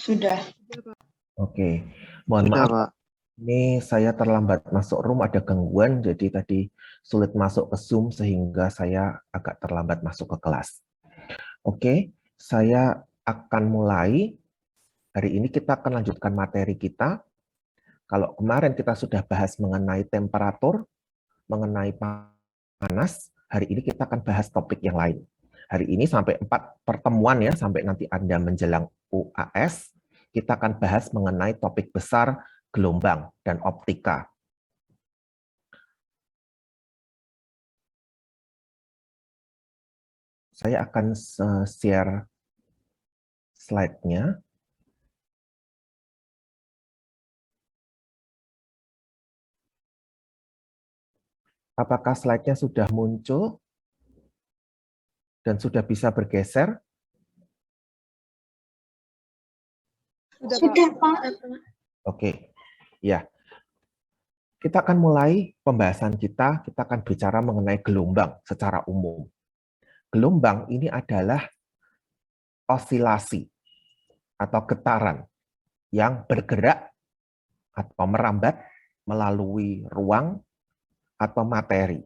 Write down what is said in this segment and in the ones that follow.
Sudah. Oke, mohon Sudah, maaf. Pak. Ini saya terlambat masuk room, ada gangguan, jadi tadi sulit masuk ke Zoom sehingga saya agak terlambat masuk ke kelas. Oke, saya akan mulai. Hari ini kita akan lanjutkan materi kita. Kalau kemarin kita sudah bahas mengenai temperatur, mengenai panas, hari ini kita akan bahas topik yang lain. Hari ini sampai 4 pertemuan ya, sampai nanti Anda menjelang UAS, kita akan bahas mengenai topik besar gelombang dan optika. Saya akan share slide-nya. Apakah slide-nya sudah muncul dan sudah bisa bergeser? Sudah, Pak. Oke, ya. Kita akan mulai pembahasan kita akan bicara mengenai gelombang secara umum. Gelombang ini adalah osilasi atau getaran yang bergerak atau merambat melalui ruang atau materi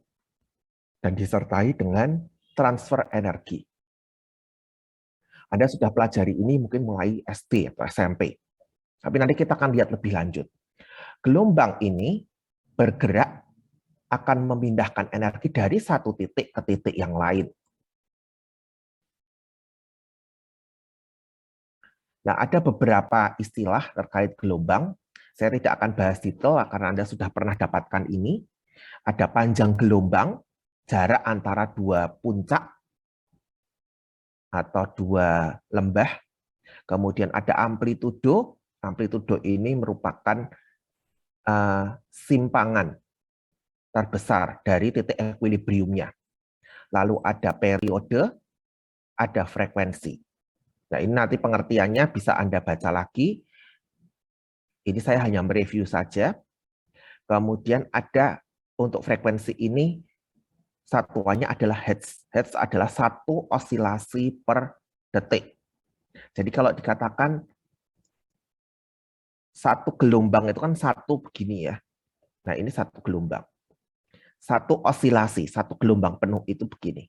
dan disertai dengan transfer energi. Anda sudah pelajari ini mungkin mulai SD atau SMP. Tapi nanti kita akan lihat lebih lanjut. Gelombang ini bergerak akan memindahkan energi dari satu titik ke titik yang lain. Nah, ada beberapa istilah terkait gelombang. Saya tidak akan bahas detail karena Anda sudah pernah dapatkan ini. Ada panjang gelombang, jarak antara dua puncak atau dua lembah. Kemudian ada amplitudo. Amplitudo ini merupakan simpangan terbesar dari titik equilibriumnya. Lalu ada periode, ada frekuensi. Nah, ini nanti pengertiannya bisa Anda baca lagi. Ini saya hanya mereview saja. Kemudian ada untuk frekuensi ini, satuannya adalah hertz. Hertz adalah satu osilasi per detik. Jadi kalau dikatakan satu gelombang itu kan satu begini ya. Nah, ini satu gelombang. Satu osilasi, satu gelombang penuh itu begini.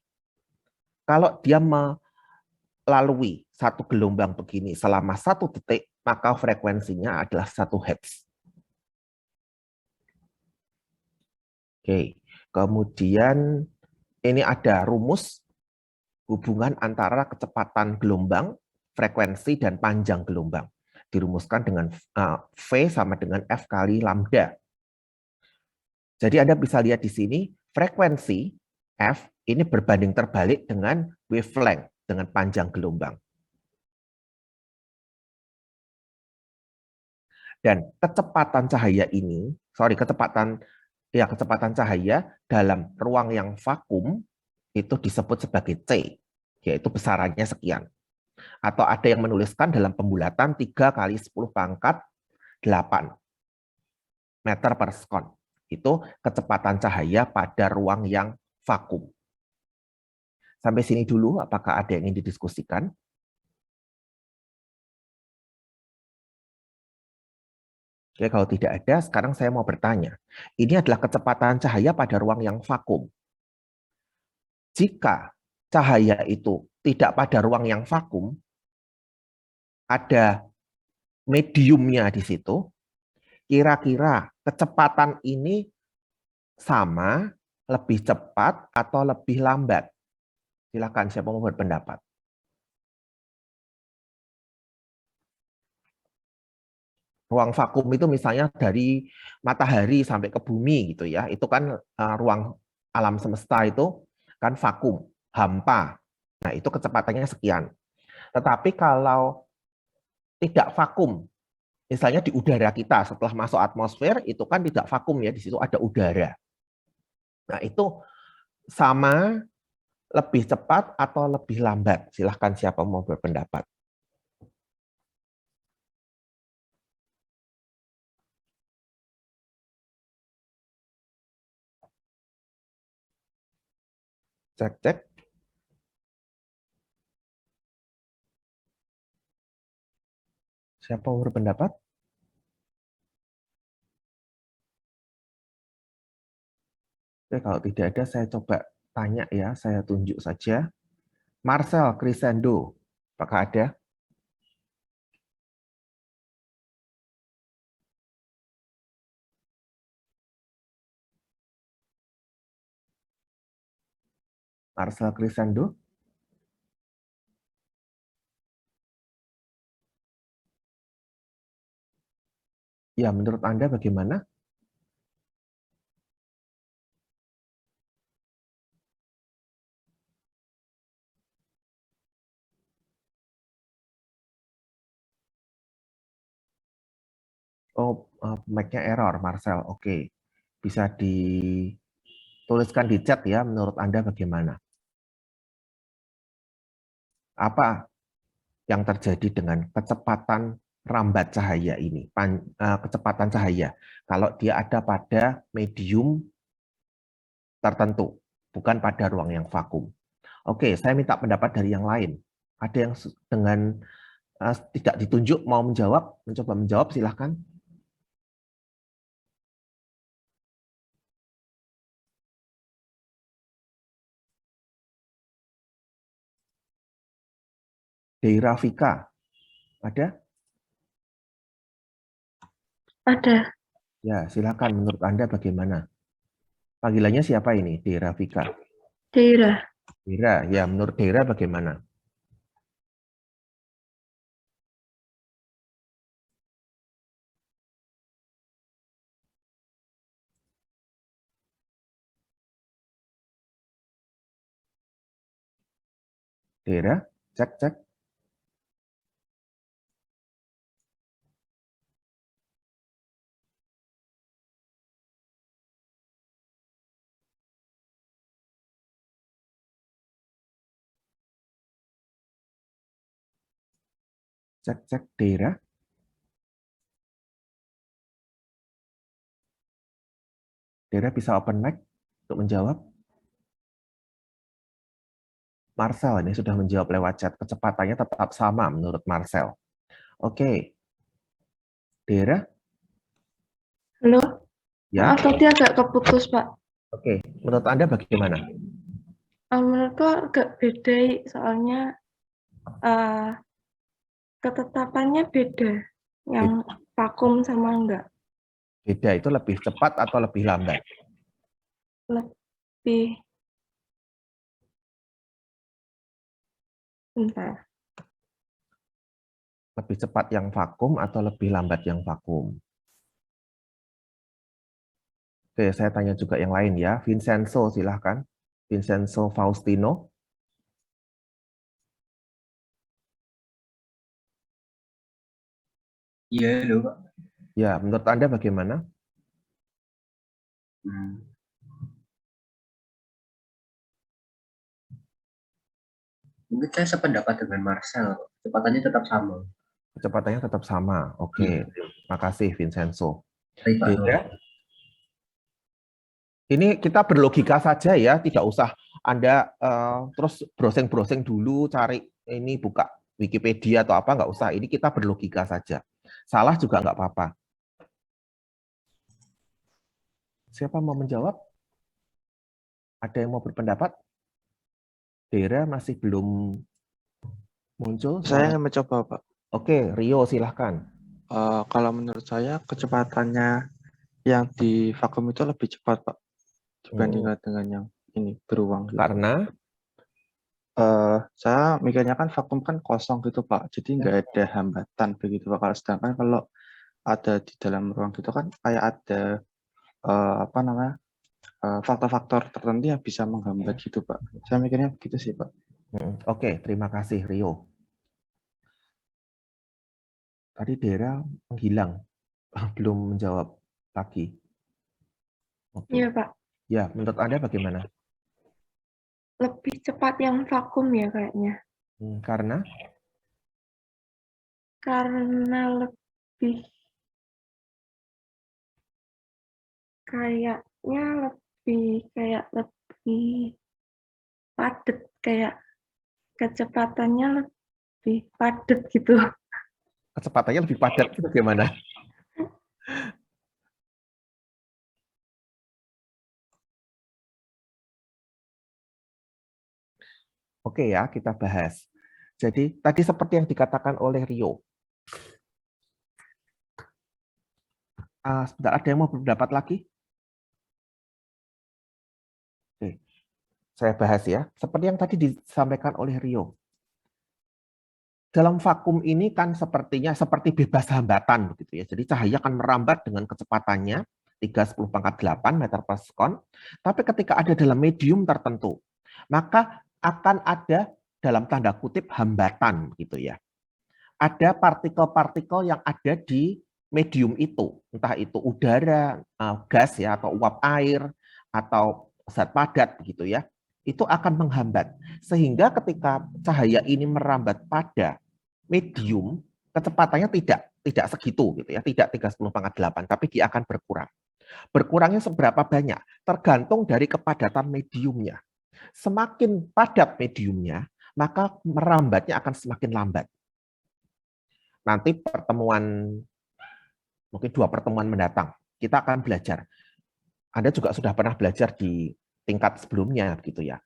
Kalau dia melalui satu gelombang begini selama 1 detik, maka frekuensinya adalah 1 hertz. Oke, kemudian ini ada rumus hubungan antara kecepatan gelombang, frekuensi, dan panjang gelombang. Dirumuskan dengan V sama dengan F kali lambda. Jadi Anda bisa lihat di sini, frekuensi F ini berbanding terbalik dengan wavelength, dengan panjang gelombang. Dan kecepatan cahaya ini, kecepatan cahaya dalam ruang yang vakum itu disebut sebagai C, yaitu besarannya sekian. Atau ada yang menuliskan dalam pembulatan 3 kali 10 pangkat 8 meter per sekon. Itu kecepatan cahaya pada ruang yang vakum. Sampai sini dulu, apakah ada yang ingin didiskusikan? Oke, kalau tidak ada, sekarang saya mau bertanya. Ini adalah kecepatan cahaya pada ruang yang vakum. Jika cahaya itu tidak pada ruang yang vakum, ada mediumnya di situ, kira-kira kecepatan ini sama, lebih cepat, atau lebih lambat? Silakan, siapa mau berpendapat? Ruang vakum itu misalnya dari matahari sampai ke bumi gitu ya, itu kan ruang alam semesta itu kan vakum, hampa. Nah, itu kecepatannya sekian. Tetapi kalau tidak vakum, misalnya di udara kita setelah masuk atmosfer itu kan tidak vakum ya, di situ ada udara. Nah, itu sama, lebih cepat atau lebih lambat? Silahkan siapa mau berpendapat. Cek, cek. Siapa mau berpendapat? Oke, kalau tidak ada, saya coba tanya ya, saya tunjuk saja. Marcel Crescendo, apakah ada? Marcel Crescendo? Ya, menurut Anda bagaimana? Oh, mic-nya error, Marcel. Oke. Bisa dituliskan di chat ya, menurut Anda bagaimana? Apa yang terjadi dengan kecepatan rambat cahaya ini? Kecepatan cahaya. Kalau dia ada pada medium tertentu, bukan pada ruang yang vakum. Oke, saya minta pendapat dari yang lain. Ada yang dengan tidak ditunjuk mau menjawab, mencoba menjawab, silahkan. Deira Vika, ada? Ada. Ya, silahkan. Menurut Anda bagaimana? Panggilannya siapa ini, Deira Vika? Daerah. Deira, ya menurut Deira bagaimana? Deira, cek, cek. Cek, cek, Deira. Deira bisa open mic untuk menjawab. Marcel ini sudah menjawab lewat chat. Kecepatannya tetap sama menurut Marcel. Oke, Deira, Halo, maaf ya. tadi agak keputus, Pak. Oke, menurut Anda bagaimana? Menurutku agak beda, soalnya uh, ketetapannya beda. Yang vakum sama enggak. Beda itu lebih cepat atau lebih lambat? Lebih, bentar. Lebih cepat yang vakum atau lebih lambat yang vakum? Oke, saya tanya juga yang lain ya. Vincenzo, silahkan. Vincenzo Faustino. Iya, loh, Pak. Ya, menurut Anda bagaimana? Hmm. Mungkin saya sependapat dengan Marcel. Kecepatannya tetap sama. Kecepatannya tetap sama. Oke, Iya, terima kasih Vincenzo. baik Pak. Deda, ini kita berlogika saja ya, tidak usah Anda terus browsing-browsing dulu, cari ini buka Wikipedia atau apa, nggak usah. Ini kita berlogika saja. Salah juga nggak apa-apa. Siapa mau menjawab? Ada yang mau berpendapat? Dera masih belum muncul Saya suara. ingin mencoba, Pak. Oke, Rio silahkan. Kalau menurut saya kecepatannya yang di vakum itu lebih cepat, Pak, dibandingkan dengan yang ini beruang gitu. Karena Saya mikirnya kan vakum kan kosong gitu, Pak. Jadi nggak ada hambatan begitu, Pak. Sedangkan kalau ada di dalam ruang gitu kan kayak ada apa namanya faktor-faktor tertentu yang bisa menghambat gitu, Pak. Saya mikirnya begitu sih, Pak. Oke, terima kasih Rio. Tadi Dera menghilang, belum menjawab lagi. Oke. Iya, Pak. Ya, menurut Anda bagaimana? Lebih cepat yang vakum ya kayaknya. Karena Karena lebih, kayaknya lebih padat, kayak kecepatannya lebih padat gitu. Kecepatannya lebih padat itu bagaimana? Oke ya, kita bahas. Jadi tadi seperti yang dikatakan oleh Rio. Sebentar, ada yang mau berpendapat lagi? Oke, saya bahas ya. Seperti yang tadi disampaikan oleh Rio. Dalam vakum ini kan sepertinya seperti bebas hambatan begitu ya. Jadi cahaya akan merambat dengan kecepatannya 3×10⁸ meter per sekon. Tapi ketika ada dalam medium tertentu, maka akan ada dalam tanda kutip hambatan gitu ya. Ada partikel-partikel yang ada di medium itu, entah itu udara, gas ya, atau uap air, atau zat padat begitu ya, itu akan menghambat. Sehingga ketika cahaya ini merambat pada medium, kecepatannya tidak segitu gitu ya, tidak 3×10⁸, tapi dia akan berkurang. Berkurangnya seberapa banyak? Tergantung dari kepadatan mediumnya. Semakin padat mediumnya, maka merambatnya akan semakin lambat. Nanti mungkin 2 pertemuan mendatang, kita akan belajar. Anda juga sudah pernah belajar di tingkat sebelumnya gitu ya.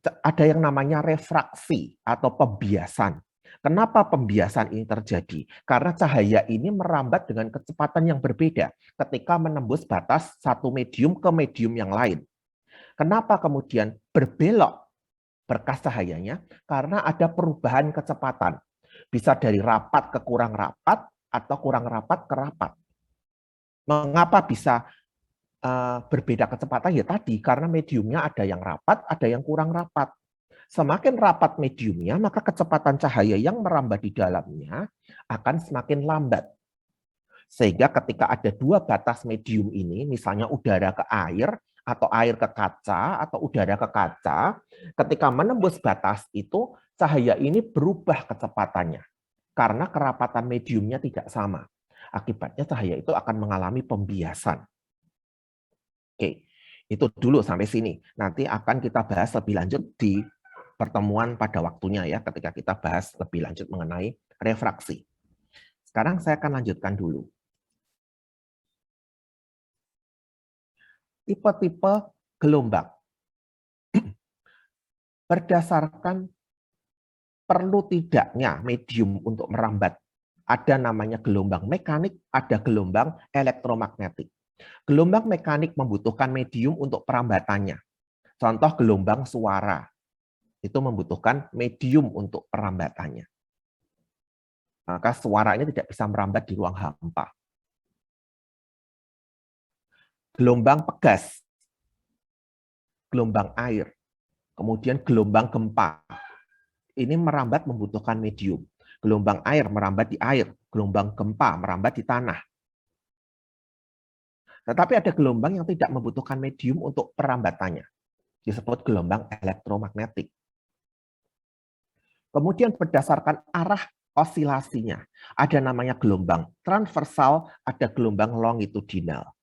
Ada yang namanya refraksi atau pembiasan. Kenapa pembiasan ini terjadi? Karena cahaya ini merambat dengan kecepatan yang berbeda ketika menembus batas satu medium ke medium yang lain. Kenapa kemudian berbelok berkas cahayanya? Karena ada perubahan kecepatan. Bisa dari rapat ke kurang rapat atau kurang rapat ke rapat. Mengapa bisa berbeda kecepatan? Ya tadi, karena mediumnya ada yang rapat, ada yang kurang rapat. Semakin rapat mediumnya, maka kecepatan cahaya yang merambat di dalamnya akan semakin lambat. Sehingga ketika ada 2 batas medium ini, misalnya udara ke air, atau air ke kaca, atau udara ke kaca, ketika menembus batas itu, cahaya ini berubah kecepatannya. Karena kerapatan mediumnya tidak sama. Akibatnya cahaya itu akan mengalami pembiasan. Oke, itu dulu sampai sini. Nanti akan kita bahas lebih lanjut di pertemuan pada waktunya ya, ketika kita bahas lebih lanjut mengenai refraksi. Sekarang saya akan lanjutkan dulu. Tipe-tipe gelombang. Berdasarkan perlu tidaknya medium untuk merambat. Ada namanya gelombang mekanik, ada gelombang elektromagnetik. Gelombang mekanik membutuhkan medium untuk perambatannya. Contoh gelombang suara. Itu membutuhkan medium untuk perambatannya. Maka suara ini tidak bisa merambat di ruang hampa. Gelombang pegas, gelombang air, kemudian gelombang gempa. Ini merambat membutuhkan medium. Gelombang air merambat di air, gelombang gempa merambat di tanah. Tetapi ada gelombang yang tidak membutuhkan medium untuk perambatannya. Disebut gelombang elektromagnetik. Kemudian berdasarkan arah osilasinya, ada namanya gelombang transversal, ada gelombang longitudinal.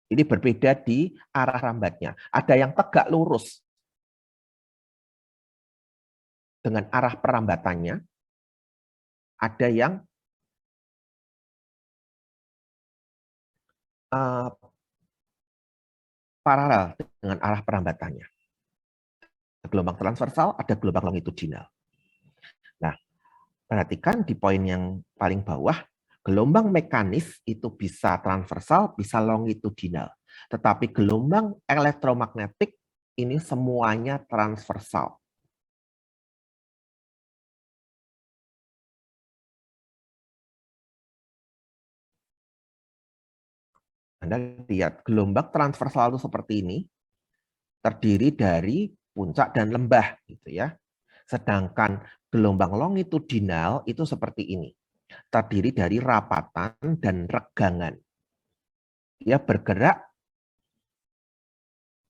Ini berbeda di arah rambatnya. Ada yang tegak lurus dengan arah perambatannya, ada yang paralel dengan arah perambatannya. Gelombang transversal, ada gelombang longitudinal. Nah, perhatikan di poin yang paling bawah, gelombang mekanis itu bisa transversal, bisa longitudinal. Tetapi gelombang elektromagnetik ini semuanya transversal. Anda lihat, gelombang transversal itu seperti ini, terdiri dari puncak dan lembah, gitu ya. Sedangkan gelombang longitudinal itu seperti ini, terdiri dari rapatan dan regangan. Dia bergerak,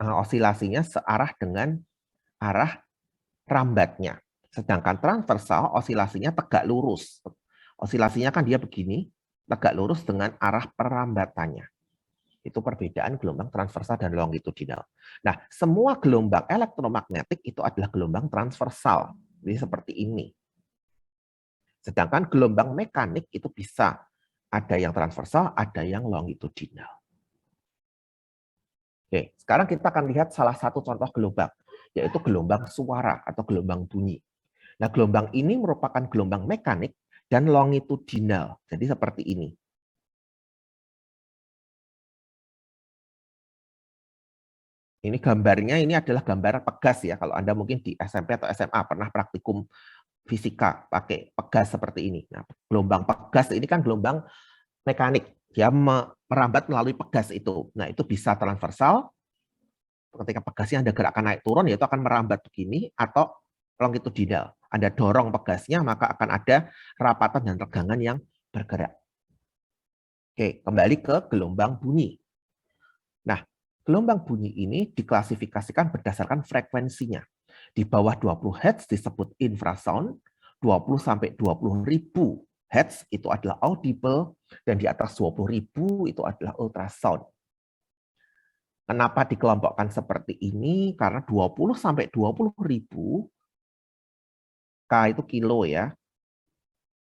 osilasinya searah dengan arah rambatnya. Sedangkan transversal osilasinya tegak lurus. Osilasinya kan dia begini, tegak lurus dengan arah perambatannya. Itu perbedaan gelombang transversal dan longitudinal. Nah, semua gelombang elektromagnetik itu adalah gelombang transversal. Jadi seperti ini. Sedangkan gelombang mekanik itu bisa ada yang transversal, ada yang longitudinal. Oke, sekarang kita akan lihat salah satu contoh gelombang, yaitu gelombang suara atau gelombang bunyi. Nah, gelombang ini merupakan gelombang mekanik dan longitudinal. Jadi seperti ini. Ini gambarnya, ini adalah gambar pegas ya. Kalau Anda mungkin di SMP atau SMA pernah praktikum fisika pakai pegas seperti ini. Nah, gelombang pegas ini kan gelombang mekanik. Dia merambat melalui pegas itu. Nah, itu bisa transversal. Ketika pegasnya Anda gerakan naik turun, yaitu akan merambat begini, atau longitudinal. Anda dorong pegasnya, maka akan ada rapatan dan tegangan yang bergerak. Oke, kembali ke gelombang bunyi. Nah, gelombang bunyi ini diklasifikasikan berdasarkan frekuensinya. Di bawah 20 Hz disebut infrasound, 20 sampai 20.000 Hz itu adalah audible, dan di atas 20.000 itu adalah ultrasound. Kenapa dikelompokkan seperti ini? Karena 20 sampai 20.000, K itu kilo ya,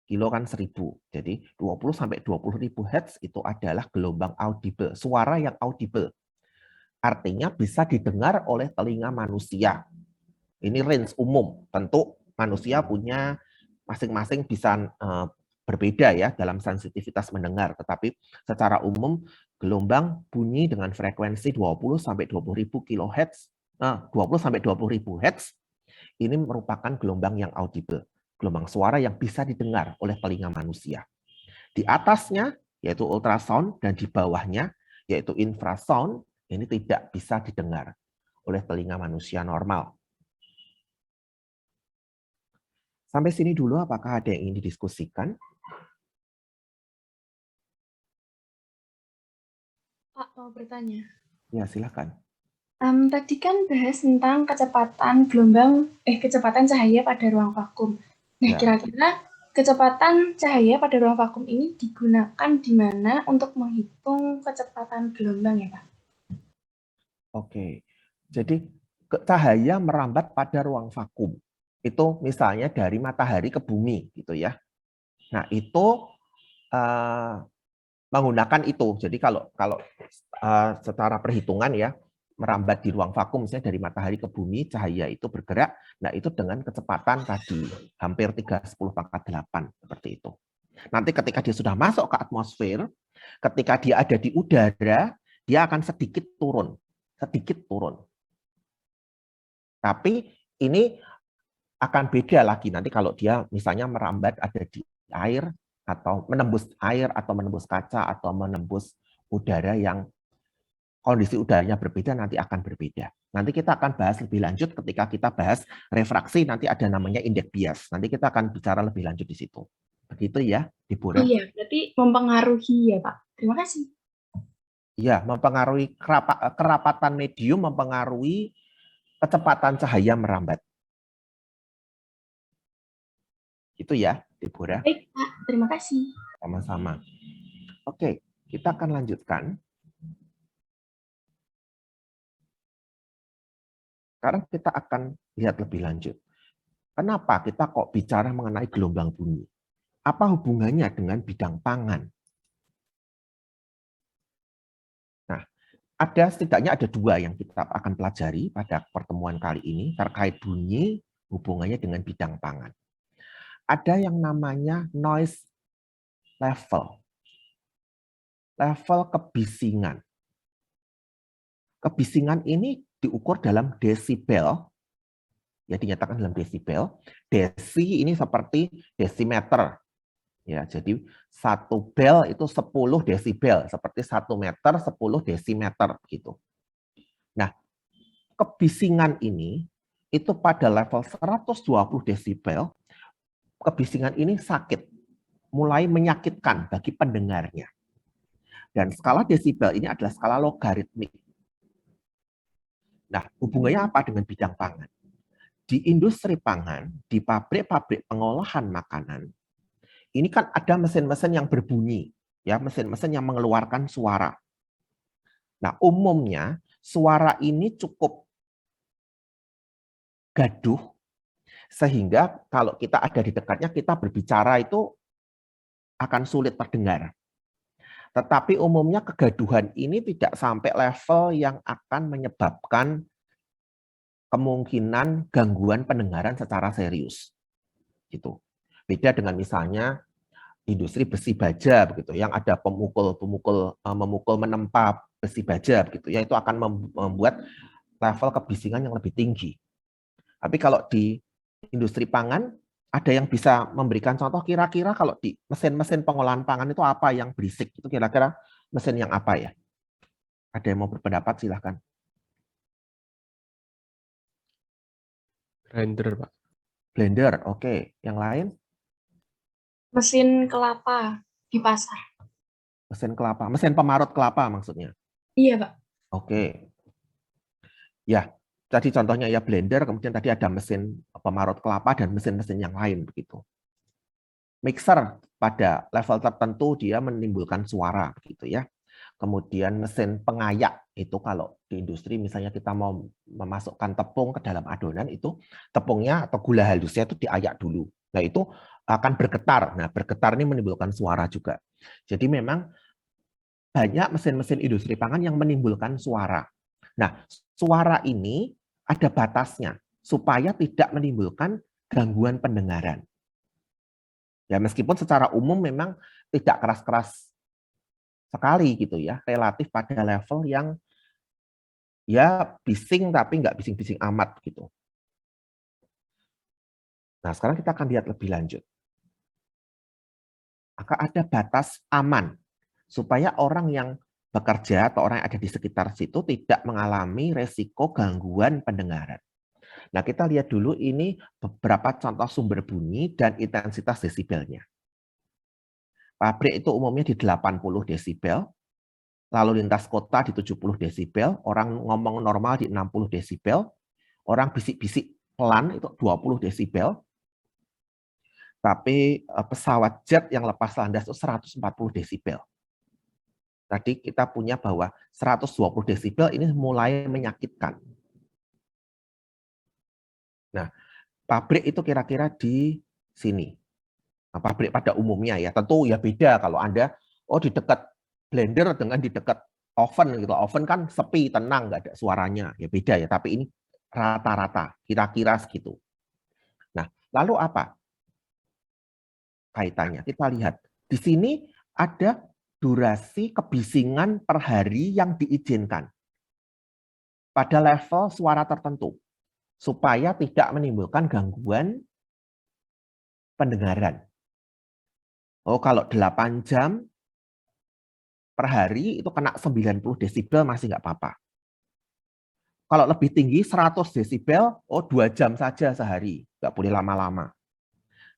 kilo kan 1000. Jadi 20 sampai 20.000 Hz itu adalah gelombang audible, suara yang audible. Artinya bisa didengar oleh telinga manusia. Ini range umum. Tentu manusia punya masing-masing bisa berbeda ya dalam sensitivitas mendengar, tetapi secara umum gelombang bunyi dengan frekuensi 20 sampai 20.000 kHz, 20 sampai 20.000 Hz ini merupakan gelombang yang audible, gelombang suara yang bisa didengar oleh telinga manusia. Di atasnya yaitu ultrasound dan di bawahnya yaitu infrasound ini tidak bisa didengar oleh telinga manusia normal. Sampai sini dulu, apakah ada yang ingin didiskusikan? Pak, mau bertanya. Ya, silakan. Tadi kan bahas tentang kecepatan cahaya pada ruang vakum. Nah, Ya. kira-kira kecepatan cahaya pada ruang vakum ini digunakan di mana untuk menghitung kecepatan gelombang ya, Pak? Oke, jadi cahaya merambat pada ruang vakum. Itu misalnya dari matahari ke bumi, gitu ya. Nah, itu menggunakan itu. Jadi kalau secara perhitungan ya, merambat di ruang vakum, misalnya dari matahari ke bumi, cahaya itu bergerak, nah itu dengan kecepatan tadi, hampir 3/10⁸, seperti itu. Nanti ketika dia sudah masuk ke atmosfer, ketika dia ada di udara, dia akan sedikit turun. Tapi ini akan beda lagi nanti kalau dia misalnya merambat ada di air, atau menembus air, atau menembus kaca, atau menembus udara yang kondisi udaranya berbeda, nanti akan berbeda. Nanti kita akan bahas lebih lanjut ketika kita bahas refraksi, nanti ada namanya indeks bias. Nanti kita akan bicara lebih lanjut di situ. Begitu ya, Deborah? Iya, berarti mempengaruhi ya, Pak. Terima kasih. Iya, mempengaruhi kerapatan medium, mempengaruhi kecepatan cahaya merambat. Itu ya, Deborah. Baik, Pak. Terima kasih. Sama-sama. Oke, kita akan lanjutkan. Sekarang kita akan lihat lebih lanjut. Kenapa kita kok bicara mengenai gelombang bunyi? Apa hubungannya dengan bidang pangan? Nah, setidaknya ada dua yang kita akan pelajari pada pertemuan kali ini terkait bunyi hubungannya dengan bidang pangan. Ada yang namanya noise level. Level kebisingan. Kebisingan ini diukur dalam desibel, ya dinyatakan dalam desibel. Desi ini seperti desimeter. Ya, jadi 1 bel itu 10 desibel, seperti 1 meter 10 desimeter gitu. Nah, kebisingan ini itu pada level 120 desibel, kebisingan ini sakit, mulai menyakitkan bagi pendengarnya. Dan skala desibel ini adalah skala logaritmik. Nah, hubungannya apa dengan bidang pangan? Di industri pangan, di pabrik-pabrik pengolahan makanan, ini kan ada mesin-mesin yang berbunyi, ya, mesin-mesin yang mengeluarkan suara. Nah, umumnya suara ini cukup gaduh Sehingga kalau kita ada di dekatnya, kita berbicara itu akan sulit terdengar. Tetapi umumnya kegaduhan ini tidak sampai level yang akan menyebabkan kemungkinan gangguan pendengaran secara serius. Gitu. Beda dengan misalnya industri besi baja begitu, yang ada memukul menempa besi baja begitu, ya itu akan membuat level kebisingan yang lebih tinggi. Tapi kalau di industri pangan, ada yang bisa memberikan contoh kira-kira kalau di mesin-mesin pengolahan pangan itu apa yang berisik? Itu kira-kira mesin yang apa ya? Ada yang mau berpendapat, silahkan. Grinder, Pak. Blender, oke. Yang lain? Mesin kelapa di pasar. Mesin kelapa, mesin pemarut kelapa maksudnya? Iya, Pak. Oke. Ya, tadi contohnya ya blender, kemudian tadi ada mesin pemarut kelapa dan mesin-mesin yang lain begitu. Mixer pada level tertentu dia menimbulkan suara begitu ya. Kemudian mesin pengayak itu kalau di industri misalnya kita mau memasukkan tepung ke dalam adonan, itu tepungnya atau gula halusnya itu diayak dulu. Nah itu akan bergetar. Nah bergetar ini menimbulkan suara juga. Jadi memang banyak mesin-mesin industri pangan yang menimbulkan suara. Nah suara ini ada batasnya supaya tidak menimbulkan gangguan pendengaran. Ya meskipun secara umum memang tidak keras-keras sekali gitu ya, relatif pada level yang ya bising tapi nggak bising-bising amat gitu. Nah sekarang kita akan lihat lebih lanjut. Maka ada batas aman supaya orang yang bekerja atau orang yang ada di sekitar situ tidak mengalami resiko gangguan pendengaran. Nah kita lihat dulu ini beberapa contoh sumber bunyi dan intensitas desibelnya. Pabrik itu umumnya di 80 desibel, lalu lintas kota di 70 desibel, orang ngomong normal di 60 desibel, orang bisik-bisik pelan itu 20 desibel, tapi pesawat jet yang lepas landas itu 140 desibel. Tadi kita punya bahwa 120 desibel ini mulai menyakitkan. Nah, pabrik itu kira-kira di sini. Nah, pabrik pada umumnya ya, tentu ya beda kalau Anda di dekat blender dengan di dekat oven gitu. Oven kan sepi, tenang, nggak ada suaranya. Ya beda ya, tapi ini rata-rata, kira-kira segitu. Nah, lalu apa kaitannya? Kita lihat. Di sini ada durasi kebisingan per hari yang diizinkan pada level suara tertentu supaya tidak menimbulkan gangguan pendengaran. Kalau 8 jam per hari itu kena 90 desibel masih nggak apa-apa. Kalau lebih tinggi 100 desibel, 2 jam saja sehari, nggak boleh lama-lama.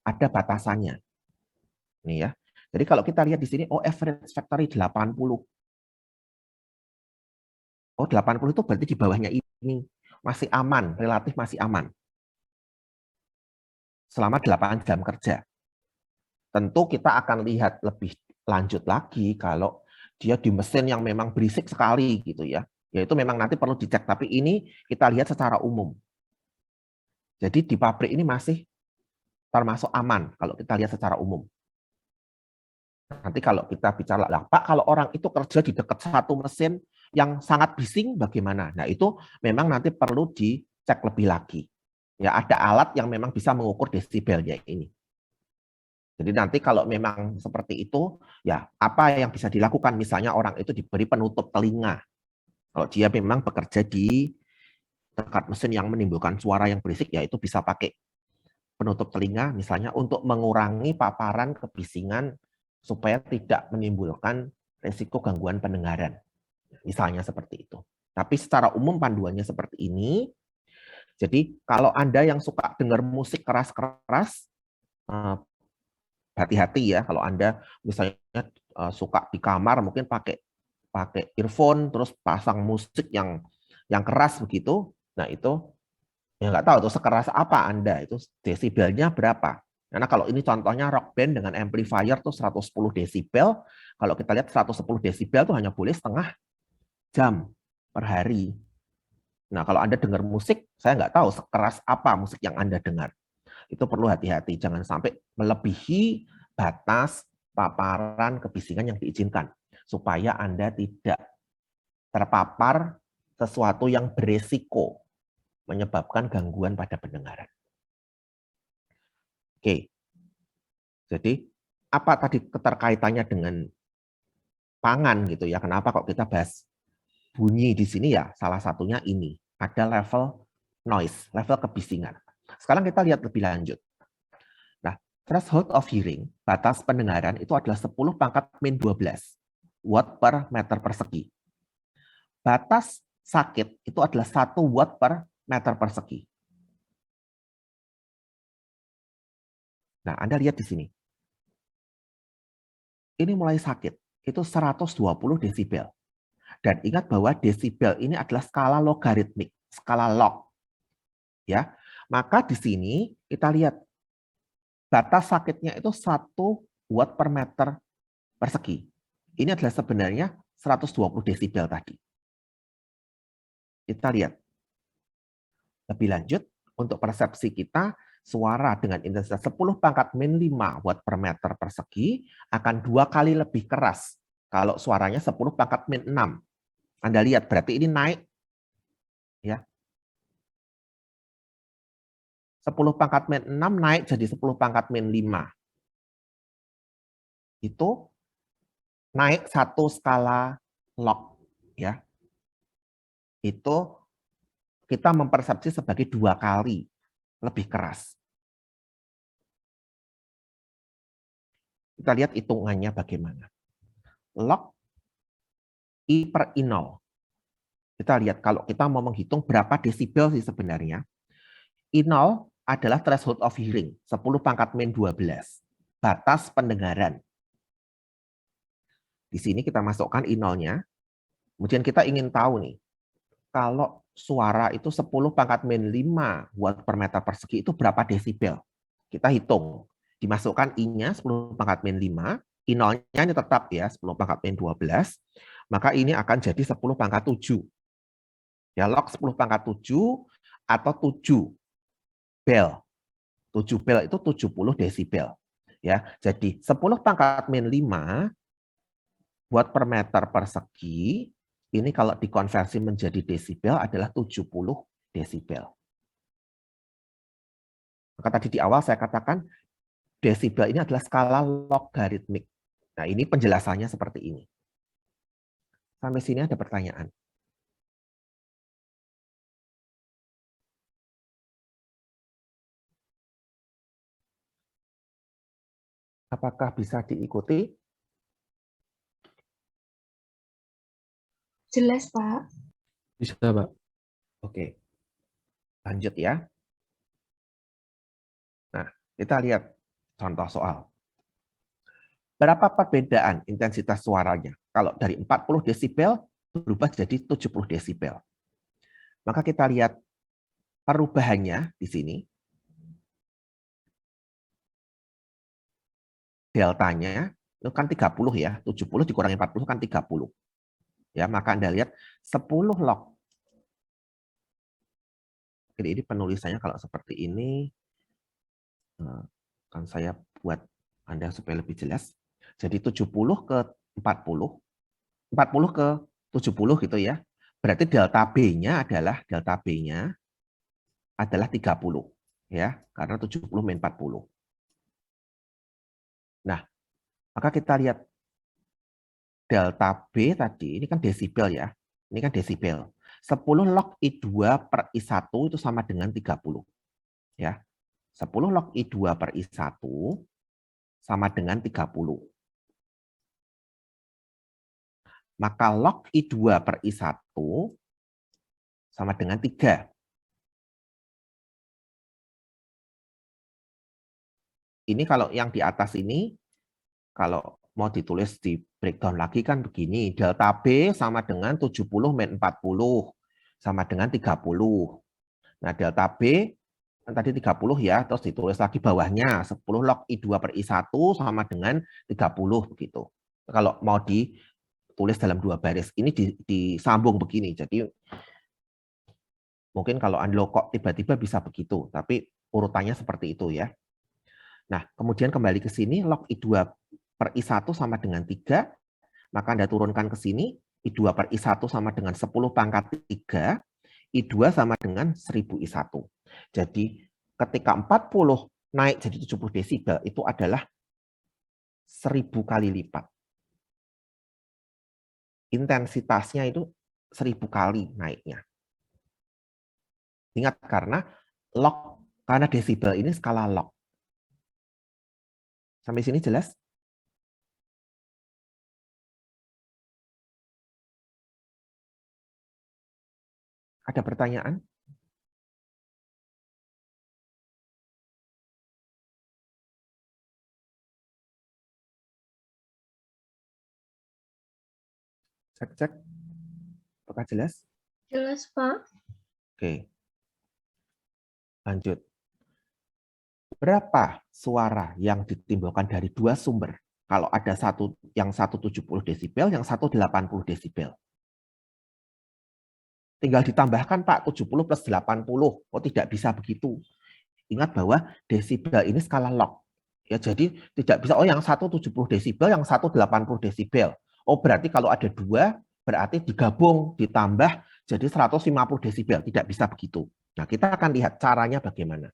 Ada batasannya. Nih ya. Jadi kalau kita lihat di sini, average factory 80. 80 itu berarti di bawahnya ini masih aman, relatif masih aman. Selama 8 jam kerja. Tentu kita akan lihat lebih lanjut lagi kalau dia di mesin yang memang berisik sekali gitu ya. Ya itu memang nanti perlu dicek, tapi ini kita lihat secara umum. Jadi di pabrik ini masih termasuk aman kalau kita lihat secara umum. Nanti kalau kita bicara, Pak, kalau orang itu kerja di dekat satu mesin yang sangat bising bagaimana? Nah, itu memang nanti perlu dicek lebih lagi. Ya, ada alat yang memang bisa mengukur desibelnya ini. Jadi nanti kalau memang seperti itu, ya apa yang bisa dilakukan? Misalnya orang itu diberi penutup telinga. Kalau dia memang bekerja di dekat mesin yang menimbulkan suara yang berisik, ya itu bisa pakai penutup telinga misalnya untuk mengurangi paparan kebisingan supaya tidak menimbulkan resiko gangguan pendengaran. Misalnya seperti itu. Tapi secara umum panduannya seperti ini. Jadi kalau Anda yang suka dengar musik keras-keras, hati-hati ya kalau Anda misalnya suka di kamar mungkin pakai earphone terus pasang musik yang keras begitu. Nah, itu ya nggak tahu tuh sekeras apa Anda, itu desibelnya berapa. Karena kalau ini contohnya rock band dengan amplifier tuh 110 desibel, kalau kita lihat 110 desibel tuh hanya boleh setengah jam per hari. Nah, kalau Anda dengar musik, saya nggak tahu sekeras apa musik yang Anda dengar. Itu perlu hati-hati, jangan sampai melebihi batas paparan kebisingan yang diizinkan, supaya Anda tidak terpapar sesuatu yang beresiko menyebabkan gangguan pada pendengaran. Oke, jadi apa tadi keterkaitannya dengan pangan gitu ya? Kenapa kok kita bahas bunyi di sini ya? Salah satunya ini, ada level noise, level kebisingan. Sekarang kita lihat lebih lanjut. Nah, threshold of hearing, batas pendengaran itu adalah 10 pangkat min 12 watt per meter persegi. Batas sakit itu adalah 1 watt per meter persegi. Nah, Anda lihat di sini. Ini mulai sakit, itu 120 desibel. Dan ingat bahwa desibel ini adalah skala logaritmik, skala log. Ya, maka di sini kita lihat batas sakitnya itu 1 watt per meter persegi. Ini adalah sebenarnya 120 desibel tadi. Kita lihat lebih lanjut untuk persepsi kita. Suara dengan intensitas 10 pangkat min 5 watt per meter persegi akan 2 kali lebih keras kalau suaranya 10 pangkat min 6. Anda lihat, berarti ini naik. Ya. 10 pangkat min 6 naik jadi 10 pangkat min 5. Itu naik 1 skala log. Ya. Itu kita mempersepsi sebagai 2 kali lebih keras. Kita lihat hitungannya bagaimana. Log I per I0. Kita lihat kalau kita mau menghitung berapa desibel sih sebenarnya. I0 adalah threshold of hearing, 10 pangkat min 12. Batas pendengaran. Di sini kita masukkan I0-nya. Kemudian kita ingin tahu nih, kalau suara itu 10 pangkat min 5 watt per meter persegi itu berapa desibel? Kita hitung. Dimasukkan I-nya 10 pangkat min 5, I0-nya tetap ya 10 pangkat min 12, maka ini akan jadi 10 pangkat 7. Ya, log 10 pangkat 7 atau 7 bel. 7 bel itu 70 desibel. Ya, jadi 10 pangkat min 5 watt per meter persegi, ini kalau dikonversi menjadi desibel adalah 70 desibel. Maka tadi di awal saya katakan desibel ini adalah skala logaritmik. Nah, ini penjelasannya seperti ini. Sampai sini ada pertanyaan. Apakah bisa diikuti? Jelas, Pak. Bisa, Pak. Oke. Lanjut ya. Nah, kita lihat contoh soal. Berapa perbedaan intensitas suaranya? Kalau dari 40 desibel berubah jadi 70 desibel. Maka kita lihat perubahannya di sini. Deltanya itu kan 30 ya, 70 dikurangi 40 kan 30. Ya, maka Anda lihat 10 log. Jadi ini penulisannya kalau seperti ini kan saya buat Anda supaya lebih jelas. Jadi 70 ke 40, 40 ke 70 gitu ya. Berarti delta B-nya adalah 30 ya, karena 70 min 40. Nah, maka kita lihat delta B tadi, ini kan desibel ya. Ini kan desibel. 10 log I2 per I1 itu sama dengan 30. Ya. 10 log I2 per I1 sama dengan 30. Maka log I2 per I1 sama dengan 3. Ini kalau yang di atas ini, kalau mau ditulis di breakdown lagi kan begini, delta B sama dengan 70 min 40, sama dengan 30. Nah, delta B tadi 30 ya, terus ditulis lagi bawahnya, 10 log I2 per I1 sama dengan 30 begitu. Kalau mau ditulis dalam 2 baris, ini disambung begini, jadi mungkin kalau Anda kok tiba-tiba bisa begitu, tapi urutannya seperti itu ya. Nah, kemudian kembali ke sini, log I2 per I1 sama dengan 3, maka Anda turunkan ke sini, I2 per I1 sama dengan 10 pangkat 3, I2 sama dengan 1000 I1. Jadi ketika 40 naik jadi 70 desibel, itu adalah 1000 kali lipat. Intensitasnya itu 1000 kali naiknya. Ingat, karena desibel ini skala log. Sampai sini jelas? Ada pertanyaan? Cek. Apakah jelas? Jelas, Pak. Oke. Lanjut. Berapa suara yang ditimbulkan dari dua sumber? Kalau ada yang satu 70 desibel, yang satu 80 desibel. Tinggal ditambahkan, Pak, 70 plus 80. Oh, tidak bisa begitu. Ingat bahwa desibel ini skala log. Ya, jadi tidak bisa, oh yang satu 70 desibel, yang satu 80 desibel. Oh, berarti kalau ada dua, berarti digabung, ditambah, jadi 150 desibel. Tidak bisa begitu. Nah, kita akan lihat caranya bagaimana.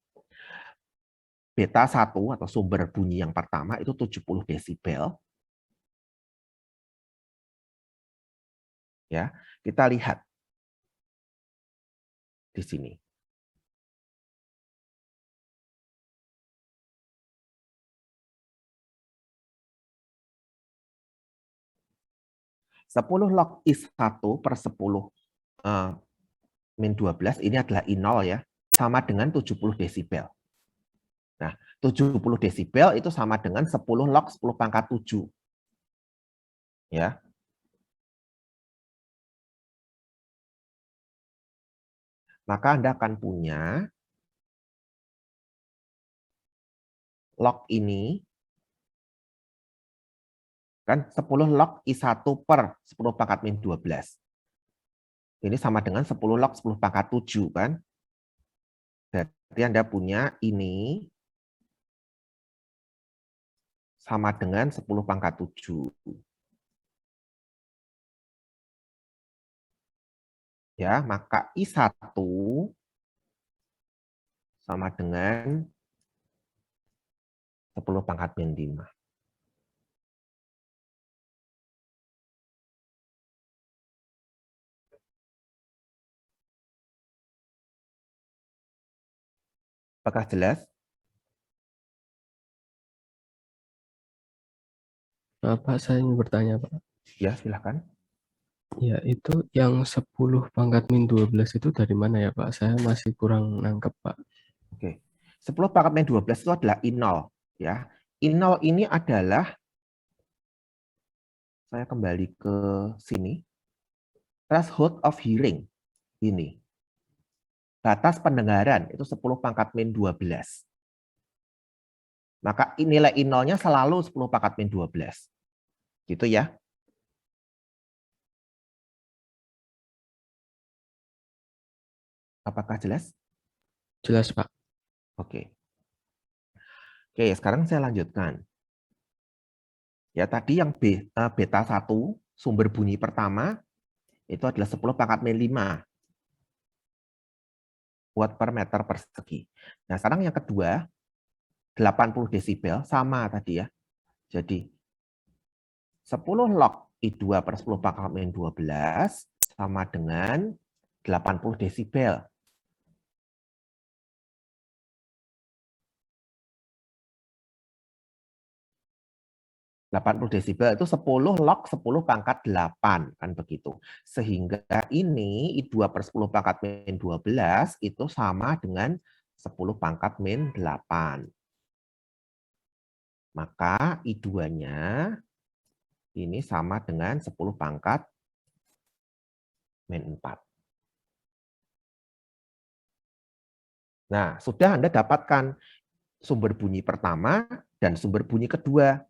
Beta 1 atau sumber bunyi yang pertama itu 70 desibel. Ya, kita lihat di sini. Sepuluh log I1 per 10 min 12 ini adalah I0 ya, sama dengan 70 desibel. Nah, 70 desibel itu sama dengan 10 log 10 pangkat 7. Ya. Maka Anda akan punya log ini kan 10 log I1 per 10 pangkat min 12. Ini sama dengan 10 log 10 pangkat 7 kan? Berarti Anda punya ini sama dengan 10 pangkat 7. Ya, maka I1 sama dengan 10 pangkat min 5. Apakah jelas? Pak, saya ingin bertanya, Pak. Ya, silakan. Ya, itu yang 10 pangkat min 12 itu dari mana ya, Pak? Saya masih kurang nangkep, Pak. Oke. 10 pangkat min 12 itu adalah I0. Ya. I0 ini adalah, saya kembali ke sini, threshold of hearing. Ini. Batas pendengaran itu 10 pangkat min 12. Maka nilai I0-nya selalu 10 pangkat min 12. Gitu ya. Apakah jelas? Jelas, Pak. Oke. Oke, sekarang saya lanjutkan. Ya, tadi yang beta 1, sumber bunyi pertama, itu adalah 10 pangkat min 5. Watt per meter persegi. Nah, sekarang yang kedua, 80 desibel, sama tadi ya. Jadi, 10 log I2 per 10 pangkat min 12 sama dengan 80 desibel. Desibel itu 10 log 10 pangkat 8, kan begitu. Sehingga ini I2 per 10 pangkat min 12 itu sama dengan 10 pangkat min 8. Maka I2-nya ini sama dengan 10 pangkat min 4. Nah, sudah Anda dapatkan sumber bunyi pertama dan sumber bunyi kedua.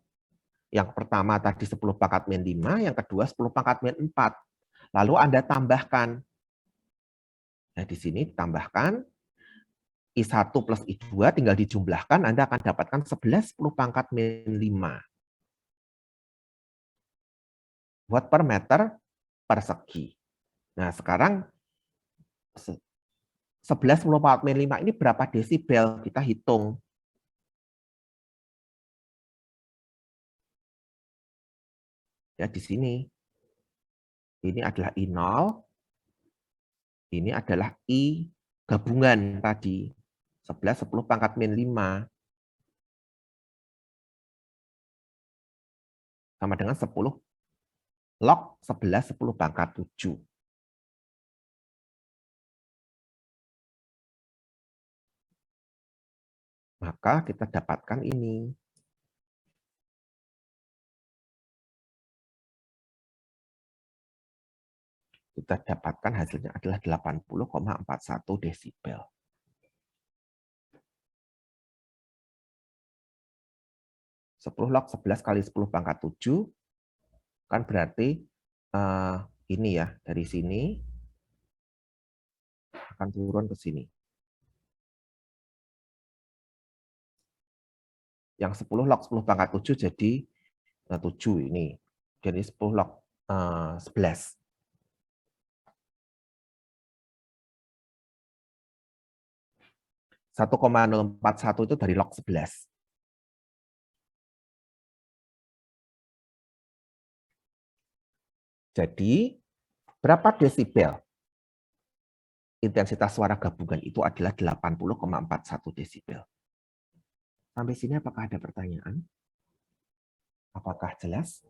Yang pertama tadi 10 pangkat min 5, yang kedua 10 pangkat min 4. Lalu Anda tambahkan. Nah, di sini tambahkan I1 plus I2 tinggal dijumlahkan, Anda akan dapatkan 11 10 pangkat min 5 watt per meter persegi. Nah, sekarang 11 10 pangkat min 5 ini berapa desibel? Kita hitung. Ya, di sini. Ini adalah I0, ini adalah I gabungan tadi. 11 10 pangkat min 5. Sama dengan 10 log 11 10 pangkat 7. Maka kita dapatkan ini. Kita dapatkan hasilnya adalah 80,41 desibel. Sepuluh log 11 kali 10 pangkat 7 kan berarti ini ya, dari sini akan turun ke sini. Yang 10 log 10 pangkat 7 jadi 7 ini. Jadi 10 log 11. (1,041) itu dari log 11. Jadi, berapa desibel? Intensitas suara gabungan itu adalah 80,41 desibel. Sampai sini apakah ada pertanyaan? Apakah jelas?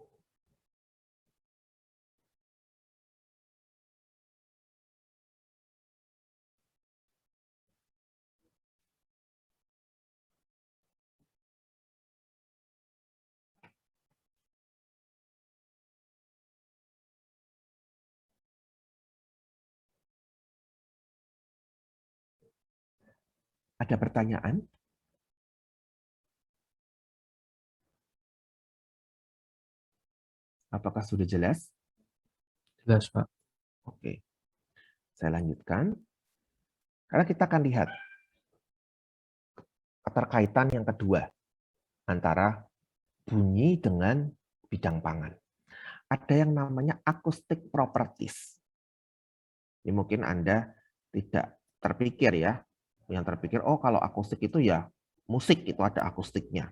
Ada pertanyaan? Apakah sudah jelas? Jelas, Pak. Oke. Saya lanjutkan. Karena kita akan lihat keterkaitan yang kedua antara bunyi dengan bidang pangan. Ada yang namanya acoustic properties. Ini mungkin Anda tidak terpikir ya. Yang terpikir, oh kalau akustik itu ya musik, itu ada akustiknya.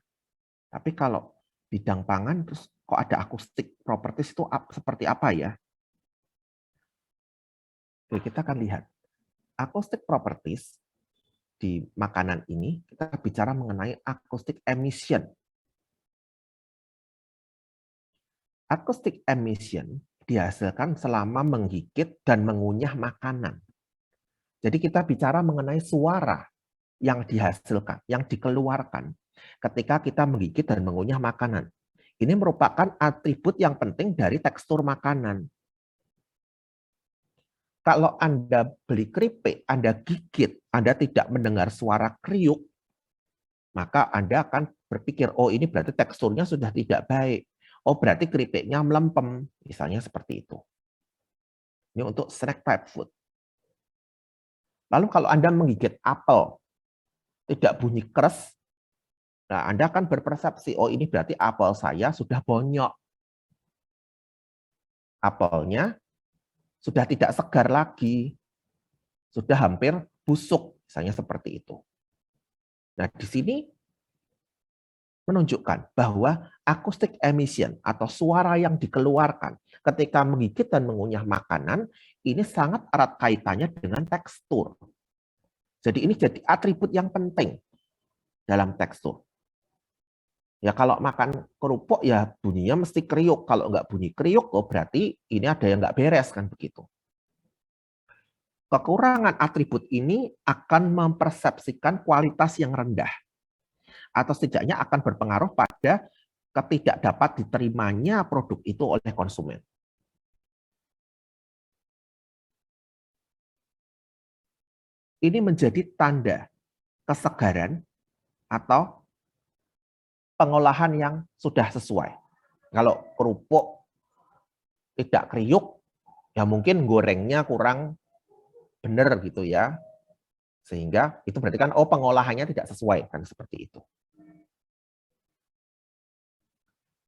Tapi kalau bidang pangan, terus kok ada acoustic properties itu seperti apa ya? Oke, kita akan lihat. Acoustic properties di makanan ini, kita bicara mengenai acoustic emission. Acoustic emission dihasilkan selama menggigit dan mengunyah makanan. Jadi kita bicara mengenai suara yang dihasilkan, yang dikeluarkan ketika kita menggigit dan mengunyah makanan. Ini merupakan atribut yang penting dari tekstur makanan. Kalau Anda beli keripik, Anda gigit, Anda tidak mendengar suara kriuk, maka Anda akan berpikir, oh ini berarti teksturnya sudah tidak baik. Oh berarti keripiknya melempem, misalnya seperti itu. Ini untuk snack type food. Lalu kalau Anda menggigit apel, tidak bunyi keras, nah Anda akan berpersepsi, oh ini berarti apel saya sudah bonyok. Apelnya sudah tidak segar lagi, sudah hampir busuk, misalnya seperti itu. Nah, di sini menunjukkan bahwa acoustic emission atau suara yang dikeluarkan ketika menggigit dan mengunyah makanan ini sangat erat kaitannya dengan tekstur. Jadi ini jadi atribut yang penting dalam tekstur. Ya kalau makan kerupuk ya bunyinya mesti kriuk. Kalau nggak bunyi kriuk, oh berarti ini ada yang nggak beres kan begitu. Kekurangan atribut ini akan mempersepsikan kualitas yang rendah. Atau setidaknya akan berpengaruh pada ketidak dapat diterimanya produk itu oleh konsumen. Ini menjadi tanda kesegaran atau pengolahan yang sudah sesuai. Kalau kerupuk tidak kriuk, ya mungkin gorengnya kurang benar gitu ya. Sehingga itu berarti kan, oh pengolahannya tidak sesuai, kan seperti itu.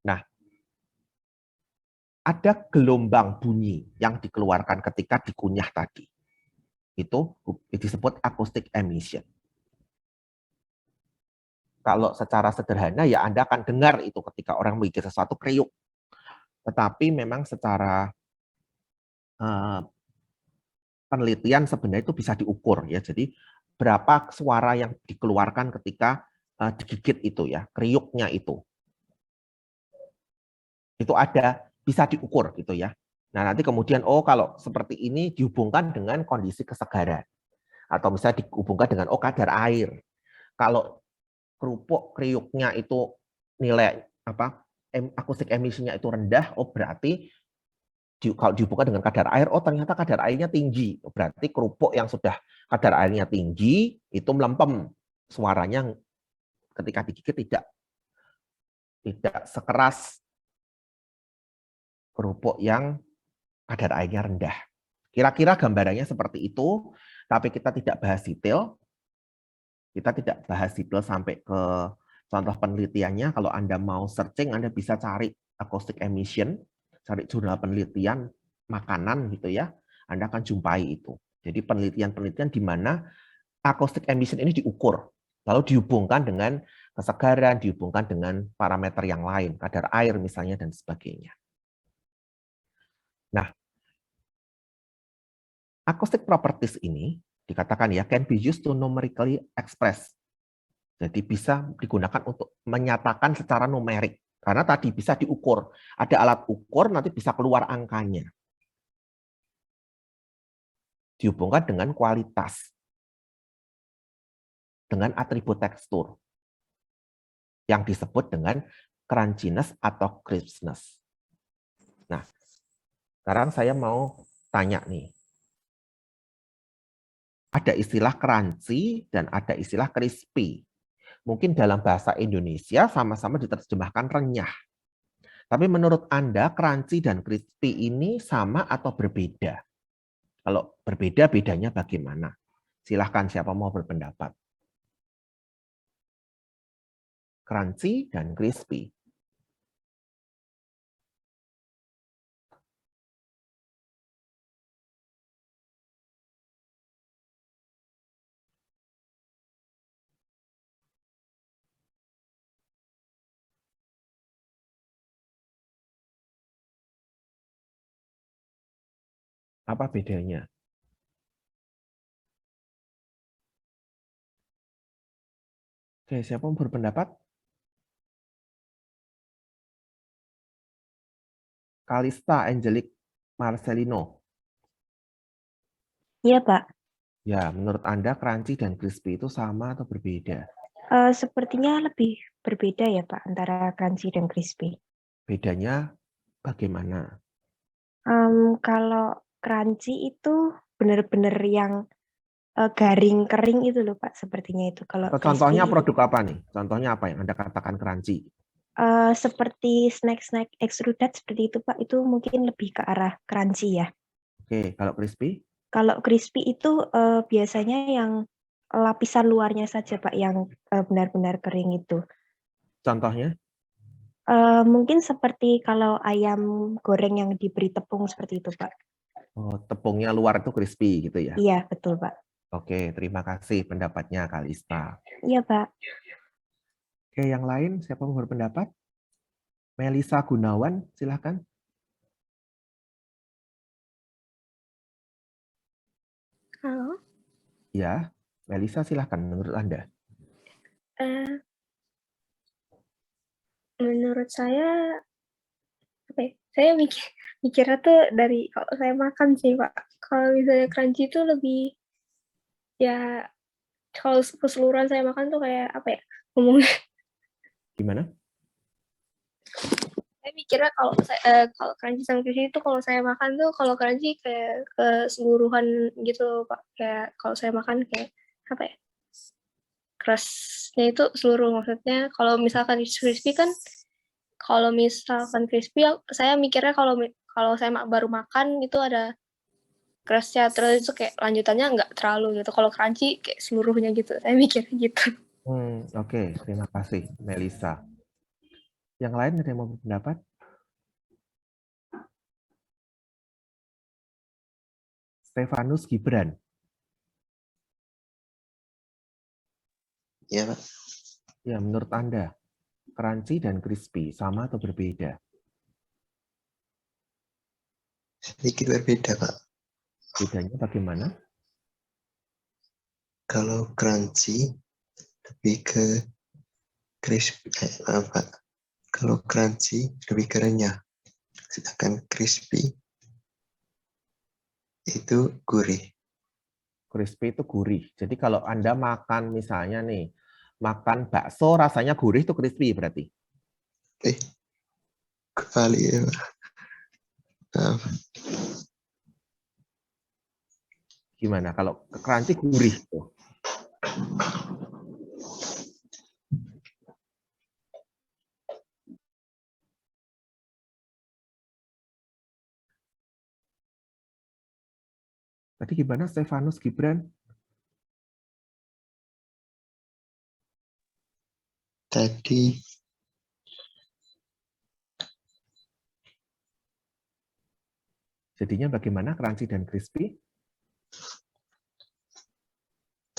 Nah, ada gelombang bunyi yang dikeluarkan ketika dikunyah tadi. Itu disebut acoustic emission. Kalau secara sederhana ya Anda akan dengar itu ketika orang menggigit sesuatu kriuk. Tetapi memang secara penelitian sebenarnya itu bisa diukur ya. Jadi berapa suara yang dikeluarkan ketika digigit itu ya, kriuknya itu. Itu ada, bisa diukur gitu ya. Nah, nanti kemudian oh kalau seperti ini dihubungkan dengan kondisi kesegaran. Atau misalnya dihubungkan dengan oh kadar air. Kalau kerupuk kriuknya itu nilai acoustic emisinya itu rendah, oh berarti kalau dihubungkan dengan kadar air, oh ternyata kadar airnya tinggi. Berarti kerupuk yang sudah kadar airnya tinggi itu melempem, suaranya ketika digigit tidak sekeras kerupuk yang kadar airnya rendah. Kira-kira gambarannya seperti itu, tapi kita tidak bahas detail. Kita tidak bahas detail sampai ke contoh penelitiannya. Kalau Anda mau searching, Anda bisa cari acoustic emission, cari jurnal penelitian makanan gitu ya. Anda akan jumpai itu. Jadi penelitian-penelitian di mana acoustic emission ini diukur, lalu dihubungkan dengan kesegaran, dihubungkan dengan parameter yang lain, kadar air misalnya dan sebagainya. Nah, acoustic properties ini dikatakan ya can be used to numerically express. Jadi bisa digunakan untuk menyatakan secara numerik. Karena tadi bisa diukur. Ada alat ukur, nanti bisa keluar angkanya. Dihubungkan dengan kualitas. Dengan atribut tekstur. Yang disebut dengan crunchiness atau crispness. Nah, sekarang saya mau tanya nih. Ada istilah crunchy dan ada istilah crispy. Mungkin dalam bahasa Indonesia sama-sama diterjemahkan renyah. Tapi menurut Anda, crunchy dan crispy ini sama atau berbeda? Kalau berbeda, bedanya bagaimana? Silahkan siapa mau berpendapat. Crunchy dan crispy. Apa bedanya? Oke, siapa mau berpendapat? Kalista Angelic Marcelino. Iya, Pak. Ya, menurut Anda crunchy dan crispy itu sama atau berbeda? Sepertinya lebih berbeda ya, Pak, antara crunchy dan crispy. Bedanya bagaimana? Kalau crunchy itu benar-benar yang garing kering itu loh, Pak, sepertinya itu. Kalau Contohnya crispy produk apa nih? Contohnya apa yang Anda katakan crunchy? seperti snack-snack extruded seperti itu, Pak, itu mungkin lebih ke arah crunchy ya. Oke, kalau crispy? Kalau crispy itu biasanya yang lapisan luarnya saja, Pak, yang benar-benar kering itu. Contohnya? Mungkin seperti kalau ayam goreng yang diberi tepung seperti itu, Pak. Oh, tepungnya luar itu crispy gitu ya? Iya, betul, Pak. Oke, terima kasih pendapatnya Kalista. Iya, Pak. Oke, yang lain siapa mau berpendapat? Melisa Gunawan, silahkan. Halo, Ya, Melisa silahkan menurut Anda. menurut saya apa ya? Saya mikirnya tuh dari kalau saya makan sih, Pak. Kalau misalnya crunchy itu lebih ya kalau keseluruhan saya makan tuh kayak apa ya? Ngomongnya Gimana? saya mikirnya kalau crunchy sama crispy itu kalau saya makan tuh kalau crunchy kayak keseluruhan gitu, Pak. Kayak kalau saya makan kayak apa ya? Crust-nya itu seluruh, maksudnya kalau misalkan crispy kan kalau misalkan crispy saya mikirnya kalau saya baru makan itu ada crust-nya, terus itu kayak lanjutannya nggak terlalu gitu. Kalau crunchy kayak seluruhnya gitu. Saya mikirnya gitu. Oke, terima kasih Melisa. Yang lain ada yang mau berpendapat? Stefanus Gibran. Ya, Pak. Ya, menurut Anda, crunchy dan crispy sama atau berbeda? Sedikit berbeda, Pak. Bedanya bagaimana? Kalau crunchy lebih ke crispy, Pak. Kalau crunchy lebih ke renyah. Sedangkan crispy itu gurih. Crispy itu gurih. Jadi kalau Anda makan misalnya nih, makan bakso rasanya gurih itu crispy berarti? Kebalik ya, Pak. Gimana kalau crunchy gurih tuh? Tadi gimana Stefanus Gibran? Tadi Jadinya bagaimana crunchy dan crispy?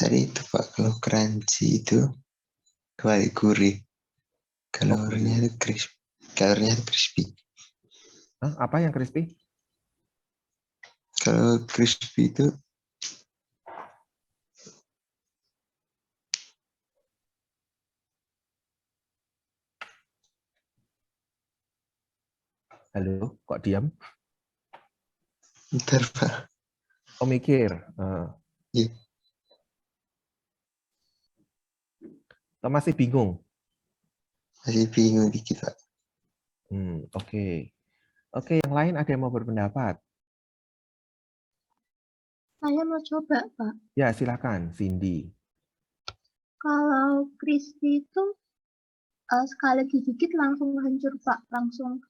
itu Pak, kalau crunchy itu kebalik gurih. Kalorinya itu crispy. Kalorinya itu crispy. Apa yang crispy? Kalau crispy itu Halo, kok diam? bentar, Pak. Oh, mikir. Iya. Atau masih bingung? Masih bingung dikit, Pak. Oke. Oke, yang lain ada yang mau berpendapat? Saya mau coba, Pak. Ya, silakan, Cindy. Kalau crispy itu sekali digigit langsung hancur, Pak. Langsung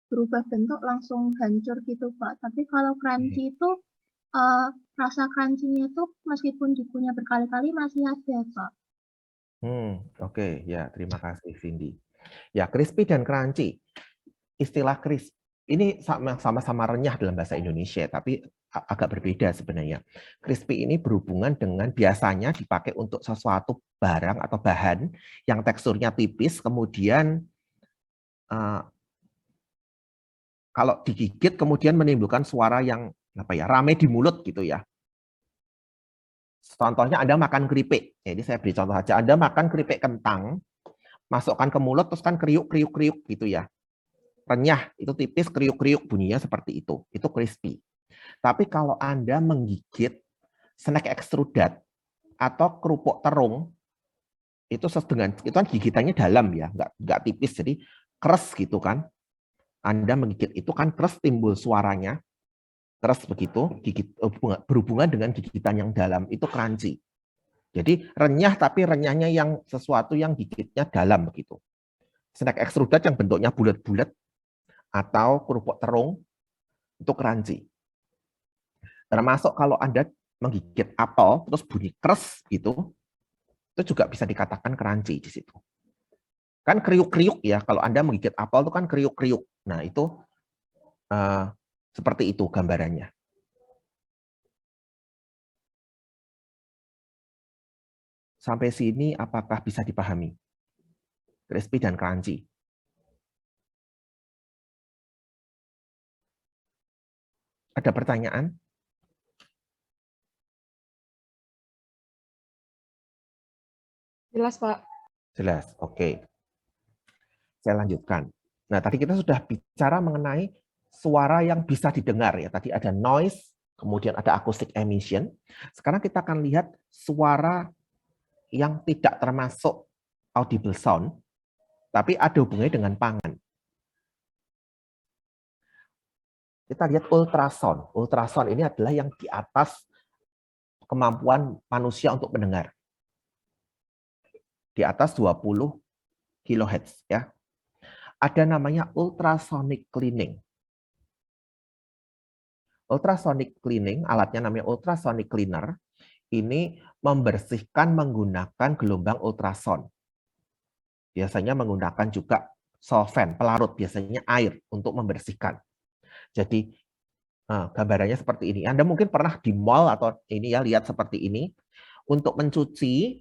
berubah bentuk, langsung hancur gitu, Pak. Tapi kalau crunchy itu rasa crunchy-nya itu meskipun dikunyah berkali-kali masih ada, Pak. Oke, ya, terima kasih, Cindy. Ya, crispy dan crunchy. Istilah crispy ini sama-sama renyah dalam bahasa Indonesia, tapi agak berbeda sebenarnya. Crispy ini berhubungan dengan biasanya dipakai untuk sesuatu barang atau bahan yang teksturnya tipis, kemudian kalau digigit kemudian menimbulkan suara yang ramai di mulut gitu ya. Contohnya Anda makan keripik. Jadi saya beri contoh saja. Anda makan keripik kentang, masukkan ke mulut terus kan kriuk-kriuk-kriuk gitu ya. Renyah, itu tipis, kriuk-kriuk, bunyinya seperti itu. Itu crispy. Tapi kalau Anda menggigit snack ekstrudat atau kerupuk terung, itu kan gigitannya dalam ya, nggak tipis, jadi keras gitu kan. Anda menggigit itu kan keras, timbul suaranya, keras begitu, berhubungan dengan gigitan yang dalam, itu crunchy. Jadi renyah, tapi renyahnya yang sesuatu yang gigitnya dalam begitu. Snack ekstrudat yang bentuknya bulat-bulat, atau kerupuk terung, itu crunchy. Termasuk kalau Anda menggigit apel, terus bunyi keras gitu, itu juga bisa dikatakan crunchy di situ. Kan kriuk-kriuk ya, kalau Anda menggigit apel itu kan kriuk-kriuk. Nah itu seperti itu gambarannya. Sampai sini apakah bisa dipahami? Crispy dan crunchy. Ada pertanyaan? Jelas, Pak. Jelas, oke. Saya lanjutkan. Nah, tadi kita sudah bicara mengenai suara yang bisa didengar ya. Tadi ada noise, kemudian ada acoustic emission. Sekarang kita akan lihat suara yang tidak termasuk audible sound, tapi ada hubungannya dengan pangan. Kita lihat ultrasound. Ultrasound ini adalah yang di atas kemampuan manusia untuk mendengar. Di atas 20 kHz ya. Ada namanya ultrasonic cleaning. Ultrasonic cleaning, alatnya namanya ultrasonic cleaner, ini membersihkan menggunakan gelombang ultrason. Biasanya menggunakan juga solvent, pelarut, biasanya air untuk membersihkan. Jadi gambarannya seperti ini. Anda mungkin pernah di mall atau ini ya, lihat seperti ini. Untuk mencuci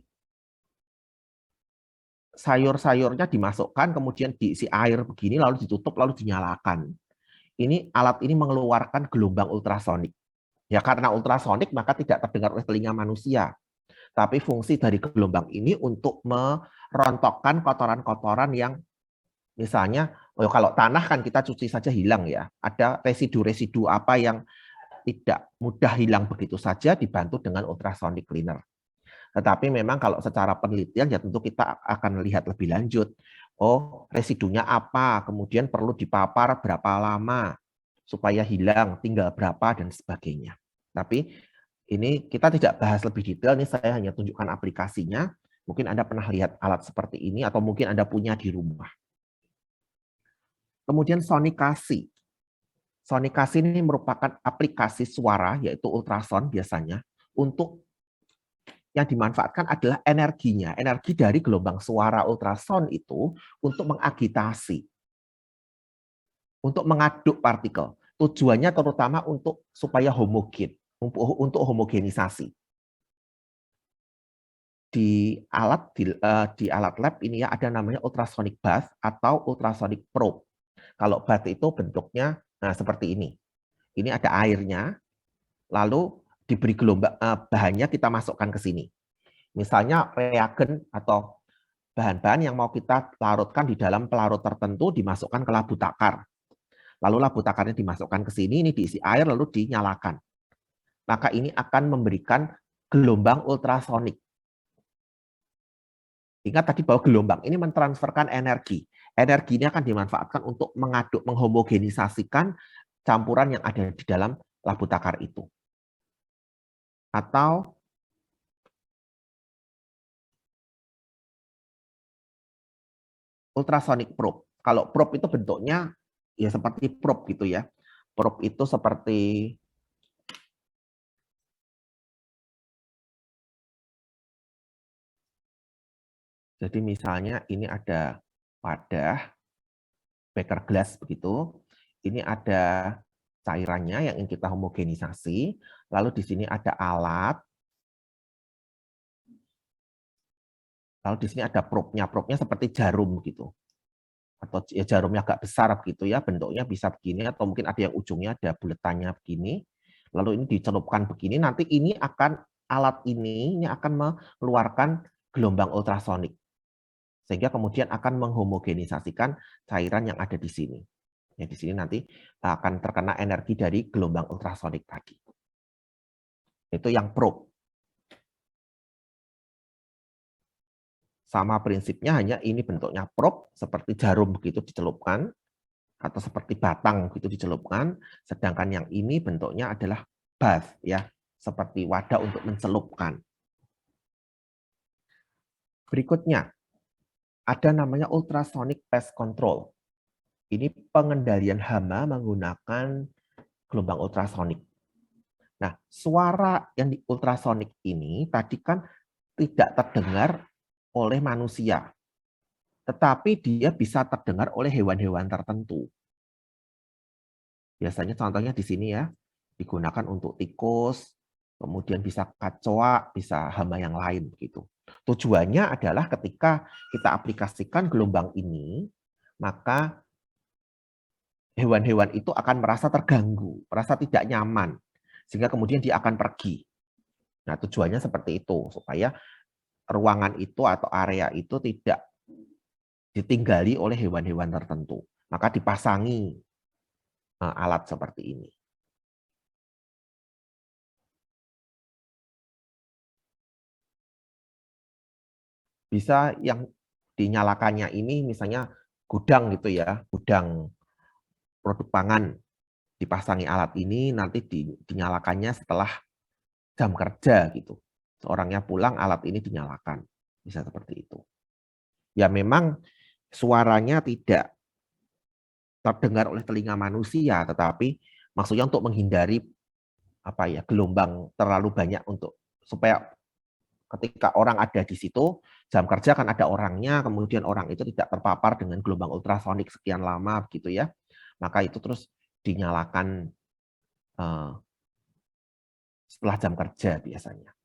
sayur-sayurnya dimasukkan, kemudian diisi air begini, lalu ditutup, lalu dinyalakan. Ini alat ini mengeluarkan gelombang ultrasonik. Ya karena ultrasonik maka tidak terdengar oleh telinga manusia. Tapi fungsi dari gelombang ini untuk merontokkan kotoran-kotoran yang misalnya, kalau tanah kan kita cuci saja hilang ya. Ada residu-residu apa yang tidak mudah hilang begitu saja dibantu dengan ultrasonic cleaner. Tetapi memang kalau secara penelitian ya tentu kita akan lihat lebih lanjut. Oh, residunya apa, kemudian perlu dipapar berapa lama supaya hilang, tinggal berapa, dan sebagainya. Tapi ini kita tidak bahas lebih detail, ini saya hanya tunjukkan aplikasinya. Mungkin Anda pernah lihat alat seperti ini, atau mungkin Anda punya di rumah. Kemudian sonikasi. Sonikasi ini merupakan aplikasi suara, yaitu ultrason biasanya, untuk yang dimanfaatkan adalah energinya. Energi dari gelombang suara ultrason itu untuk mengagitasi, untuk mengaduk partikel. Tujuannya terutama untuk supaya homogen, untuk homogenisasi. Di alat lab ini ya ada namanya ultrasonic bath atau ultrasonic probe. Kalau bath itu bentuknya seperti ini. Ini ada airnya, lalu diberi gelombang bahannya kita masukkan ke sini. Misalnya reagen atau bahan-bahan yang mau kita larutkan di dalam pelarut tertentu dimasukkan ke labu takar. Lalu labu takarnya dimasukkan ke sini, ini diisi air lalu dinyalakan. Maka ini akan memberikan gelombang ultrasonik. Ingat tadi bahwa gelombang ini mentransferkan energi. Energi ini akan dimanfaatkan untuk mengaduk, menghomogenisasikan campuran yang ada di dalam labu takar itu. Atau ultrasonic probe. Kalau probe itu bentuknya ya seperti probe gitu ya. Probe itu seperti jadi misalnya ini ada wadah beker gelas begitu. Ini ada cairannya yang ingin kita homogenisasi. Lalu di sini ada alat. Lalu di sini ada probe-nya. Probe-nya seperti jarum gitu. Atau ya jarumnya agak besar begitu ya, bentuknya bisa begini atau mungkin ada yang ujungnya ada buletannya begini. Lalu ini dicelupkan begini, nanti ini akan alat ini akan mengeluarkan gelombang ultrasonik. Sehingga kemudian akan menghomogenisasikan cairan yang ada di sini. Ya, di sini nanti akan terkena energi dari gelombang ultrasonik tadi. Itu yang probe. Sama prinsipnya, hanya ini bentuknya probe seperti jarum begitu dicelupkan atau seperti batang begitu dicelupkan, sedangkan yang ini bentuknya adalah bath ya, seperti wadah untuk mencelupkan. Berikutnya ada namanya ultrasonic pest control. Ini pengendalian hama menggunakan gelombang ultrasonik. Nah, suara yang di ultrasonik ini tadi kan tidak terdengar oleh manusia, tetapi dia bisa terdengar oleh hewan-hewan tertentu. Biasanya contohnya di sini ya, digunakan untuk tikus, kemudian bisa kacoa, bisa hama yang lain begitu. Tujuannya adalah ketika kita aplikasikan gelombang ini, maka hewan-hewan itu akan merasa terganggu, merasa tidak nyaman, sehingga kemudian dia akan pergi. Nah, tujuannya seperti itu, supaya ruangan itu atau area itu tidak ditinggali oleh hewan-hewan tertentu. Maka dipasangi alat seperti ini. Bisa yang dinyalakannya ini misalnya gudang gitu ya, gudang produk pangan, dipasangi alat ini nanti dinyalakannya setelah jam kerja gitu. Seorangnya pulang, alat ini dinyalakan. Bisa seperti itu. Ya memang suaranya tidak terdengar oleh telinga manusia, tetapi maksudnya untuk menghindari gelombang terlalu banyak supaya ketika orang ada di situ, jam kerja kan ada orangnya, kemudian orang itu tidak terpapar dengan gelombang ultrasonik sekian lama begitu ya. Maka itu terus dinyalakan setelah jam kerja biasanya.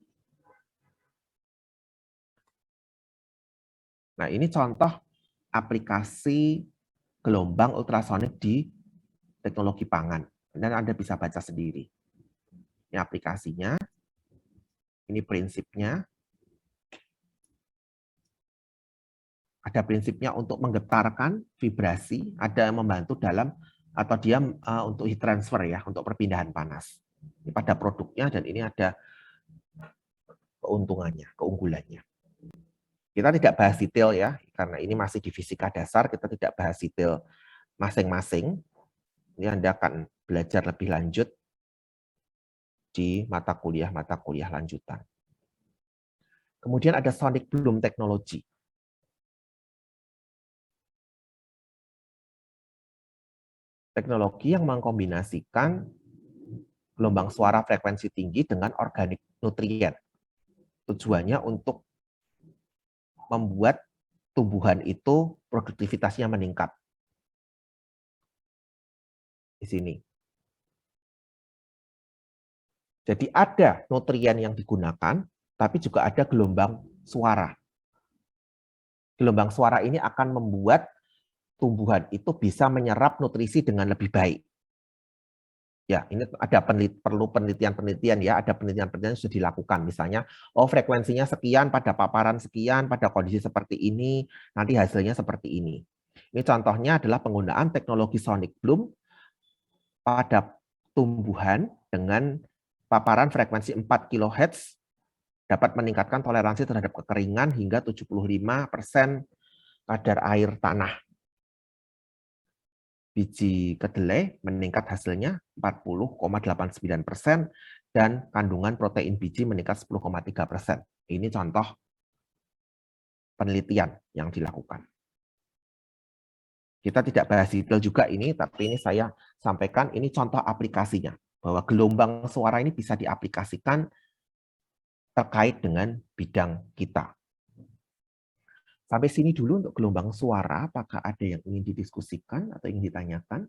Nah, ini contoh aplikasi gelombang ultrasonik di teknologi pangan. Dan Anda bisa baca sendiri. Ini aplikasinya, ini prinsipnya. Ada prinsipnya untuk menggetarkan vibrasi, ada yang membantu dalam atau dia untuk heat transfer ya, untuk perpindahan panas. Ini pada produknya dan ini ada keuntungannya, keunggulannya. Kita tidak bahas detail ya, karena ini masih di fisika dasar, kita tidak bahas detail masing-masing. Ini Anda akan belajar lebih lanjut di mata kuliah lanjutan. Kemudian ada sonic bloom technology. Teknologi yang mengkombinasikan gelombang suara frekuensi tinggi dengan organik nutrien. Tujuannya untuk membuat tumbuhan itu produktivitasnya meningkat. Di sini. Jadi ada nutrien yang digunakan, tapi juga ada gelombang suara. Gelombang suara ini akan membuat tumbuhan itu bisa menyerap nutrisi dengan lebih baik. Ya, ini ada perlu penelitian-penelitian ya, ada penelitian-penelitian yang sudah dilakukan. Misalnya, frekuensinya sekian pada paparan sekian, pada kondisi seperti ini, nanti hasilnya seperti ini. Ini contohnya adalah penggunaan teknologi sonic bloom pada tumbuhan dengan paparan frekuensi 4 kHz dapat meningkatkan toleransi terhadap kekeringan hingga 75% kadar air tanah. Biji kedelai meningkat hasilnya 40,89% dan kandungan protein biji meningkat 10,3%. Ini contoh penelitian yang dilakukan. Kita tidak bahas detail juga ini, tapi ini saya sampaikan, ini contoh aplikasinya. Bahwa gelombang suara ini bisa diaplikasikan terkait dengan bidang kita. Sampai sini dulu untuk gelombang suara, apakah ada yang ingin didiskusikan atau ingin ditanyakan?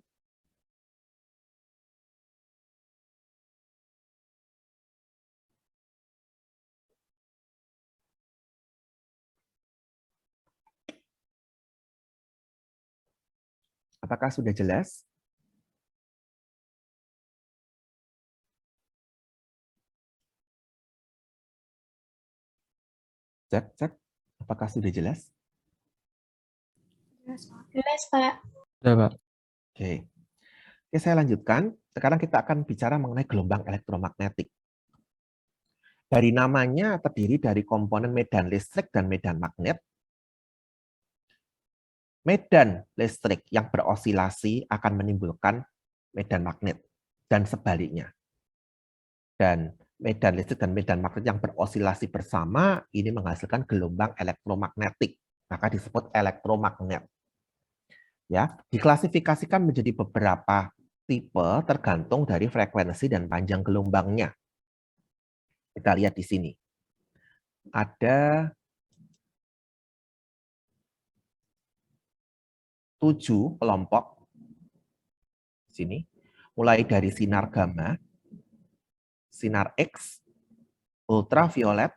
Apakah sudah jelas? Cek. Apakah sudah jelas? Jelas, Pak. Ya, Pak. Oke, saya lanjutkan. Sekarang kita akan bicara mengenai gelombang elektromagnetik. Dari namanya terdiri dari komponen medan listrik dan medan magnet. Medan listrik yang berosilasi akan menimbulkan medan magnet dan sebaliknya. Dan medan listrik dan medan magnet yang berosilasi bersama ini menghasilkan gelombang elektromagnetik, maka disebut elektromagnet. Ya, diklasifikasikan menjadi beberapa tipe tergantung dari frekuensi dan panjang gelombangnya. Kita lihat di sini. Ada 7 kelompok sini, mulai dari sinar gamma, sinar X, ultraviolet,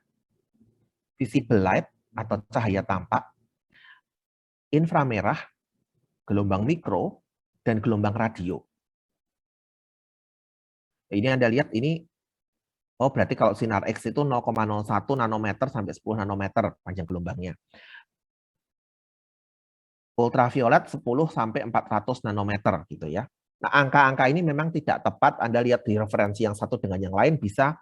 visible light atau cahaya tampak, inframerah, gelombang mikro, dan gelombang radio. Ini Anda lihat ini, berarti kalau sinar X itu 0,01 nanometer sampai 10 nanometer panjang gelombangnya. Ultraviolet 10 sampai 400 nanometer gitu ya. Nah, angka-angka ini memang tidak tepat. Anda lihat di referensi yang satu dengan yang lain bisa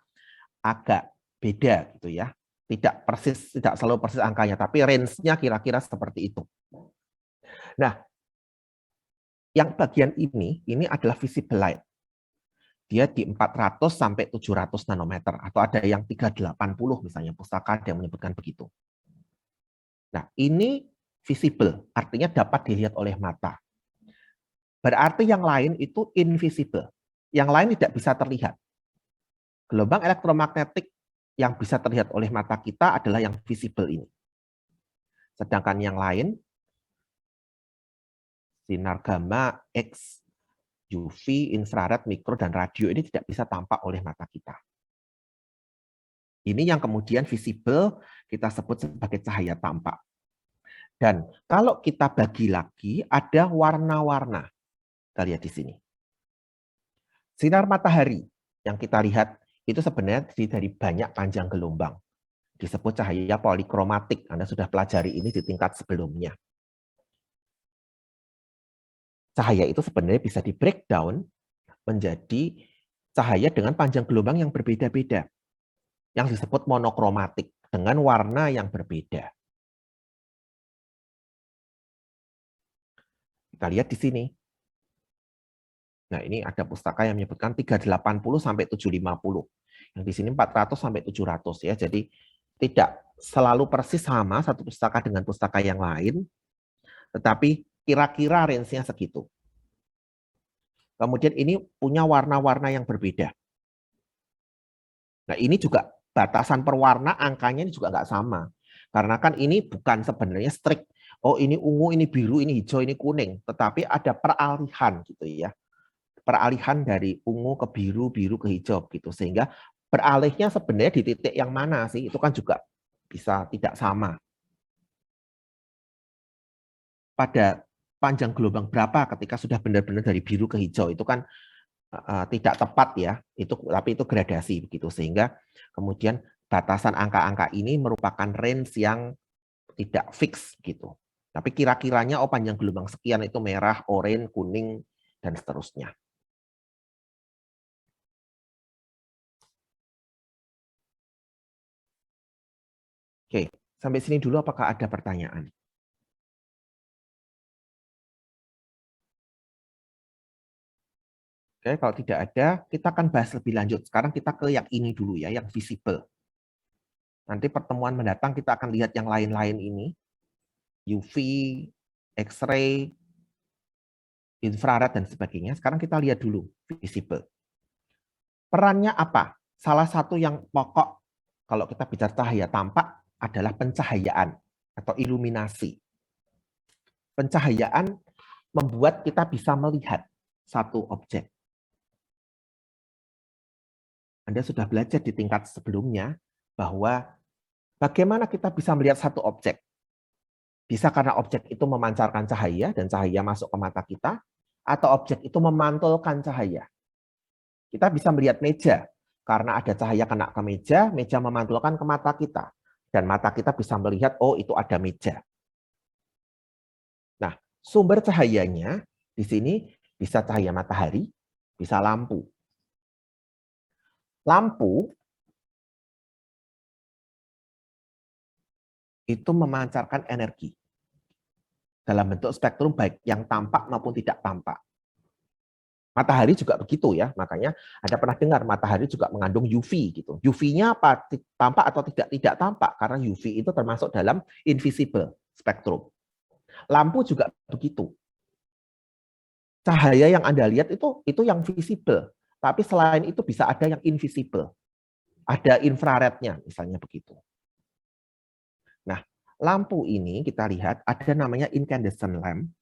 agak beda gitu ya. Tidak persis, tidak selalu persis angkanya, tapi range-nya kira-kira seperti itu. Nah, yang bagian ini adalah visible light. Dia di 400 sampai 700 nanometer atau ada yang 380 misalnya, pustaka ada yang menyebutkan begitu. Nah, ini visible, artinya dapat dilihat oleh mata. Berarti yang lain itu invisible. Yang lain tidak bisa terlihat. gelombang elektromagnetik yang bisa terlihat oleh mata kita adalah yang visible ini. Sedangkan yang lain, sinar gamma, X, UV, infrared, mikro, dan radio ini tidak bisa tampak oleh mata kita. Ini yang kemudian visible kita sebut sebagai cahaya tampak. Dan kalau kita bagi lagi, ada warna-warna. Kita lihat di sini. Sinar matahari yang kita lihat itu sebenarnya dari banyak panjang gelombang. Disebut cahaya polikromatik. Anda sudah pelajari ini di tingkat sebelumnya. Cahaya itu sebenarnya bisa di breakdown menjadi cahaya dengan panjang gelombang yang berbeda-beda. Yang disebut monokromatik dengan warna yang berbeda. Kita lihat di sini. Nah, ini ada pustaka yang menyebutkan 380 sampai 750. Yang di sini 400 sampai 700 ya. Jadi tidak selalu persis sama satu pustaka dengan pustaka yang lain, tetapi kira-kira range-nya segitu. Kemudian ini punya warna-warna yang berbeda. Nah, ini juga batasan perwarna angkanya ini juga nggak sama. Karena kan ini bukan sebenarnya strict. Oh, ini ungu, ini biru, ini hijau, ini kuning. Tetapi ada peralihan gitu ya. Peralihan dari ungu ke biru, biru ke hijau gitu. Sehingga beralihnya sebenarnya di titik yang mana sih? Itu kan juga bisa tidak sama. Pada panjang gelombang berapa ketika sudah benar-benar dari biru ke hijau itu kan tidak tepat ya. Tapi itu gradasi begitu. Sehingga kemudian batasan angka-angka ini merupakan range yang tidak fix gitu. Tapi kira-kiranya oh panjang gelombang sekian itu merah, oranye, kuning, dan seterusnya. Oke, sampai sini dulu apakah ada pertanyaan? Oke, kalau tidak ada, kita akan bahas lebih lanjut. Sekarang kita ke yang ini dulu ya, yang visible. Nanti pertemuan mendatang kita akan lihat yang lain-lain ini. UV, X-ray, infrared, dan sebagainya. Sekarang kita lihat dulu visible. Perannya apa? Salah satu yang pokok kalau kita bicara cahaya tampak adalah pencahayaan atau iluminasi. Pencahayaan membuat kita bisa melihat satu objek. Anda sudah belajar di tingkat sebelumnya bahwa bagaimana kita bisa melihat satu objek. Bisa karena objek itu memancarkan cahaya dan cahaya masuk ke mata kita, atau objek itu memantulkan cahaya. Kita bisa melihat meja, karena ada cahaya kena ke meja, meja memantulkan ke mata kita. Dan mata kita bisa melihat, oh itu ada meja. Nah, sumber cahayanya di sini bisa cahaya matahari, bisa lampu. Lampu itu memancarkan energi dalam bentuk spektrum baik yang tampak maupun tidak tampak. Matahari juga begitu ya, makanya ada pernah dengar matahari juga mengandung UV gitu. UV-nya apa? Tampak atau tidak tampak? Karena UV itu termasuk dalam invisible spektrum. Lampu juga begitu. Cahaya yang Anda lihat itu yang visible, tapi selain itu bisa ada yang invisible. Ada infrarednya misalnya begitu. Nah, lampu ini kita lihat ada namanya incandescent lamp,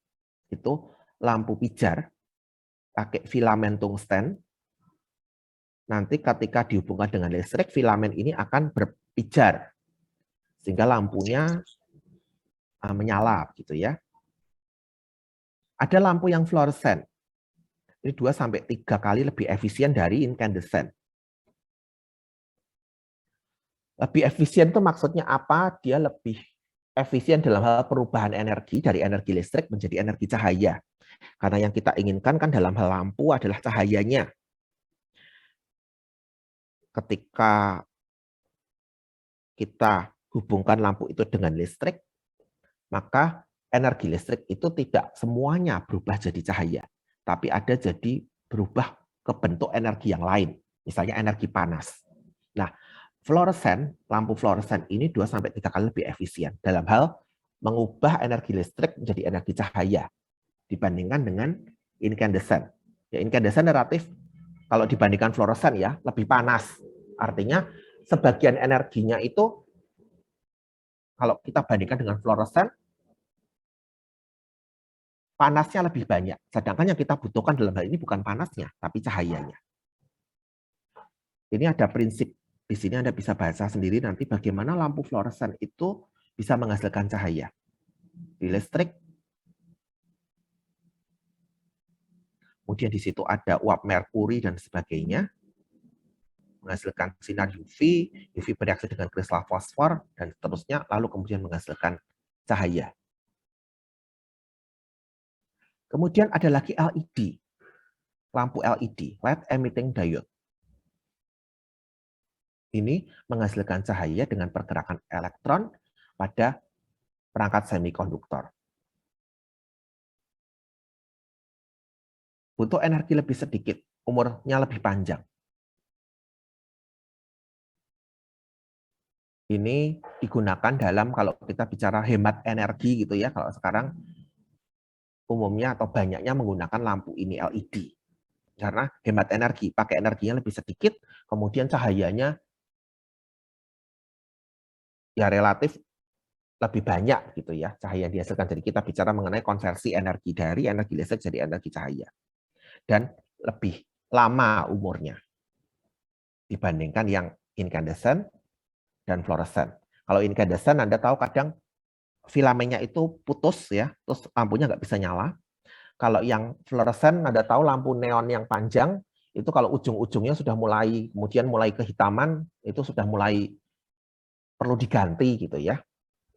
itu lampu pijar, pakai filamen tungsten. Nanti ketika dihubungkan dengan listrik, filamen ini akan berpijar, sehingga lampunya menyala, gitu ya. Ada lampu yang fluoresen, ini 2-3 kali lebih efisien dari incandescent. Lebih efisien itu maksudnya apa? Dia lebih efisien dalam hal perubahan energi dari energi listrik menjadi energi cahaya. Karena yang kita inginkan kan dalam hal lampu adalah cahayanya. Ketika kita hubungkan lampu itu dengan listrik, maka energi listrik itu tidak semuanya berubah jadi cahaya, tapi ada jadi berubah ke bentuk energi yang lain, misalnya energi panas. Nah, fluoresen, lampu fluoresen ini 2-3 kali lebih efisien dalam hal mengubah energi listrik menjadi energi cahaya dibandingkan dengan incandescent. Ya, incandescent relatif kalau dibandingkan fluoresen ya lebih panas. Artinya sebagian energinya itu kalau kita bandingkan dengan fluoresen, panasnya lebih banyak. Sedangkan yang kita butuhkan dalam hal ini bukan panasnya, tapi cahayanya. Ini ada prinsip. Di sini Anda bisa baca sendiri nanti bagaimana lampu fluoresen itu bisa menghasilkan cahaya. Di listrik, kemudian di situ ada uap merkuri dan sebagainya, menghasilkan sinar UV, UV bereaksi dengan kristal fosfor, dan seterusnya, lalu kemudian menghasilkan cahaya. Kemudian ada lagi LED, lampu LED, Light Emitting Diode. Ini menghasilkan cahaya dengan pergerakan elektron pada perangkat semikonduktor. Butuh energi lebih sedikit, umurnya lebih panjang. Ini digunakan dalam kalau kita bicara hemat energi gitu ya. Kalau sekarang umumnya atau banyaknya menggunakan lampu ini LED. Karena hemat energi, pakai energinya lebih sedikit, kemudian cahayanya ya relatif lebih banyak gitu ya, cahaya yang dihasilkan. Jadi kita bicara mengenai konversi energi dari energi listrik jadi energi cahaya. Dan lebih lama umurnya dibandingkan yang incandescent dan fluoresen. Kalau incandescent Anda tahu kadang filamennya itu putus ya, terus lampunya nggak bisa nyala. Kalau yang fluoresen Anda tahu lampu neon yang panjang itu kalau ujung-ujungnya sudah mulai kemudian mulai kehitaman, itu sudah mulai perlu diganti gitu ya.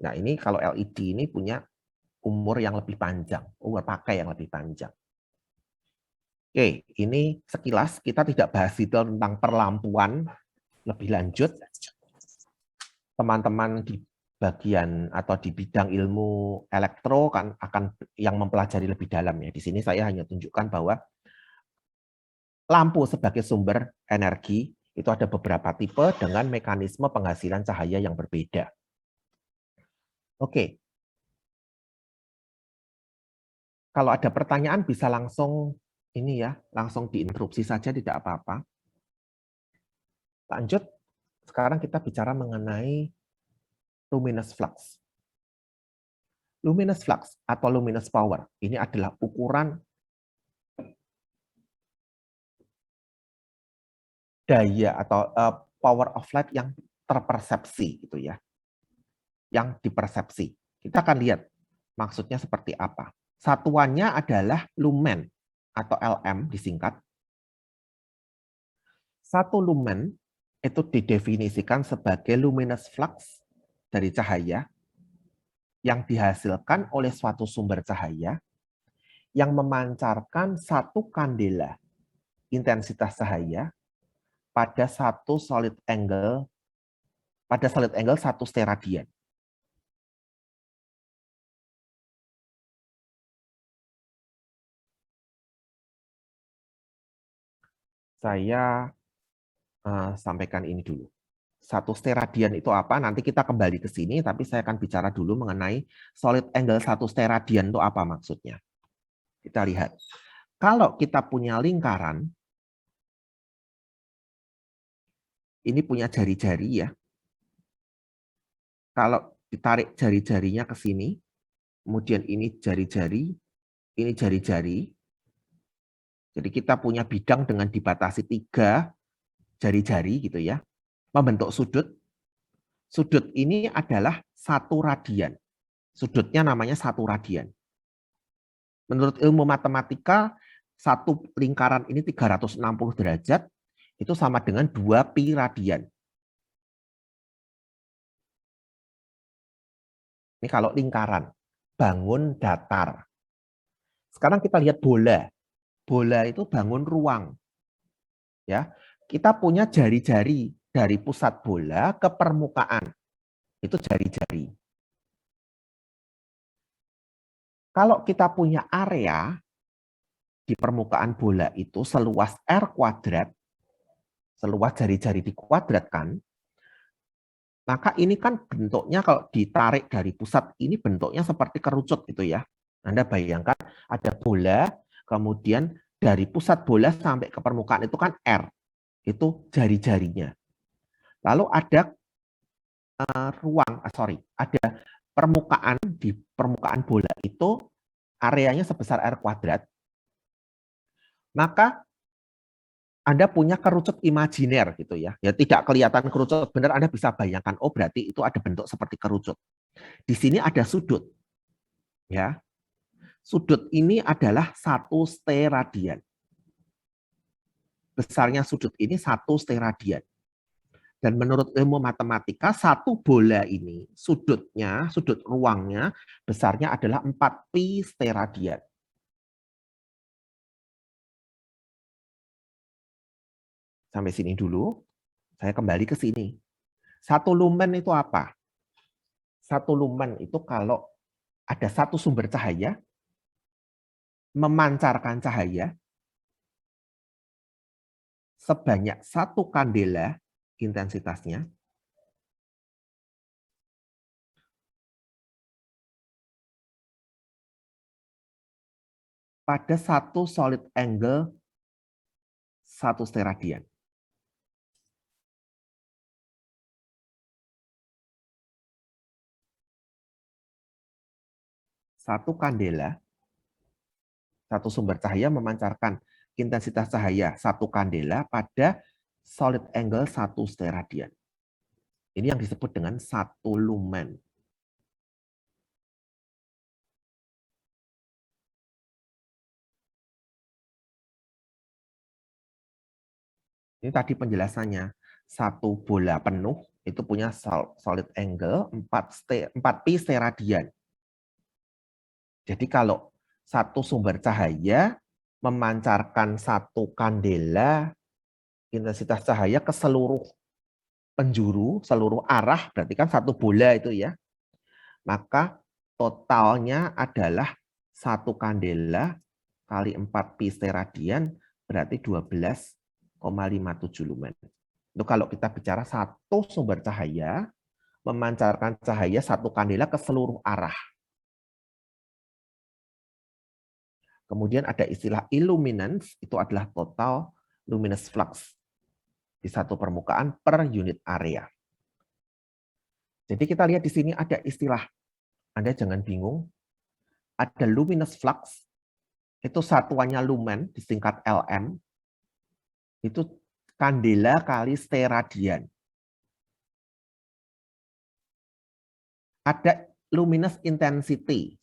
Nah, ini kalau LED ini punya umur yang lebih panjang, umur pakai yang lebih panjang. Oke, ini sekilas kita tidak bahas detail tentang perlampuan lebih lanjut. Teman-teman di bagian atau di bidang ilmu elektro kan akan yang mempelajari lebih dalam ya. Di sini saya hanya tunjukkan bahwa lampu sebagai sumber energi itu ada beberapa tipe dengan mekanisme penghasilan cahaya yang berbeda. Oke. Kalau ada pertanyaan bisa langsung ini ya, langsung diinterupsi saja, tidak apa-apa. Lanjut, sekarang kita bicara mengenai luminous flux. Luminous flux atau luminous power, ini adalah ukuran daya atau power of light yang terpersepsi gitu ya. Yang dipersepsi. Kita akan lihat maksudnya seperti apa. Satuannya adalah lumen atau LM disingkat. Satu lumen itu didefinisikan sebagai luminous flux dari cahaya yang dihasilkan oleh suatu sumber cahaya yang memancarkan satu kandela intensitas cahaya pada satu solid angle 1 steradian. Saya sampaikan ini dulu. 1 steradian itu apa? Nanti kita kembali ke sini, tapi saya akan bicara dulu mengenai solid angle 1 steradian itu apa maksudnya. Kita lihat. Kalau kita punya lingkaran, ini punya jari-jari ya. Kalau ditarik jari-jarinya ke sini, kemudian ini jari-jari, ini jari-jari. Jadi kita punya bidang dengan dibatasi 3 jari-jari gitu ya, membentuk sudut. Sudut ini adalah 1 radian. Sudutnya namanya 1 radian. Menurut ilmu matematika, satu lingkaran ini 360 derajat, itu sama dengan 2 pi radian. Ini kalau lingkaran, bangun datar. Sekarang kita lihat bola. Bola itu bangun ruang. Ya, kita punya jari-jari dari pusat bola ke permukaan. Itu jari-jari. Kalau kita punya area di permukaan bola itu seluas R kuadrat, seluas jari-jari dikuadratkan, maka ini kan bentuknya kalau ditarik dari pusat ini bentuknya seperti kerucut gitu ya. Anda bayangkan ada bola, kemudian dari pusat bola sampai ke permukaan itu kan R. Itu jari-jarinya. Lalu ada ada permukaan, di permukaan bola itu areanya sebesar R kuadrat, maka Anda punya kerucut imajiner gitu ya. Ya tidak kelihatan kerucut benar, Anda bisa bayangkan, oh berarti itu ada bentuk seperti kerucut. Di sini ada sudut. Ya. Sudut ini adalah 1 steradian. Besarnya sudut ini 1 steradian. Dan menurut ilmu matematika, satu bola ini sudutnya, sudut ruangnya besarnya adalah 4pi steradian. Sampai sini dulu, saya kembali ke sini. 1 lumen itu apa? 1 lumen itu kalau ada satu sumber cahaya, memancarkan cahaya sebanyak 1 kandela intensitasnya, pada satu solid angle 1 steradian. Satu kandela, satu sumber cahaya memancarkan intensitas cahaya 1 kandela pada solid angle 1 steradian. Ini yang disebut dengan 1 lumen. Ini tadi penjelasannya. Satu bola penuh itu punya solid angle 4pi steradian. Jadi kalau satu sumber cahaya memancarkan 1 kandela intensitas cahaya ke seluruh penjuru, seluruh arah, berarti kan 1 bola itu ya. Maka totalnya adalah 1 kandela kali 4pi steradian berarti 12,57 lumen. Itu kalau kita bicara satu sumber cahaya memancarkan cahaya 1 kandela ke seluruh arah. Kemudian ada istilah illuminance, itu adalah total luminous flux di satu permukaan per unit area. Jadi kita lihat di sini ada istilah, Anda jangan bingung, ada luminous flux, itu satuannya lumen, disingkat Lm, itu kandela kali steradian. Ada luminous intensity,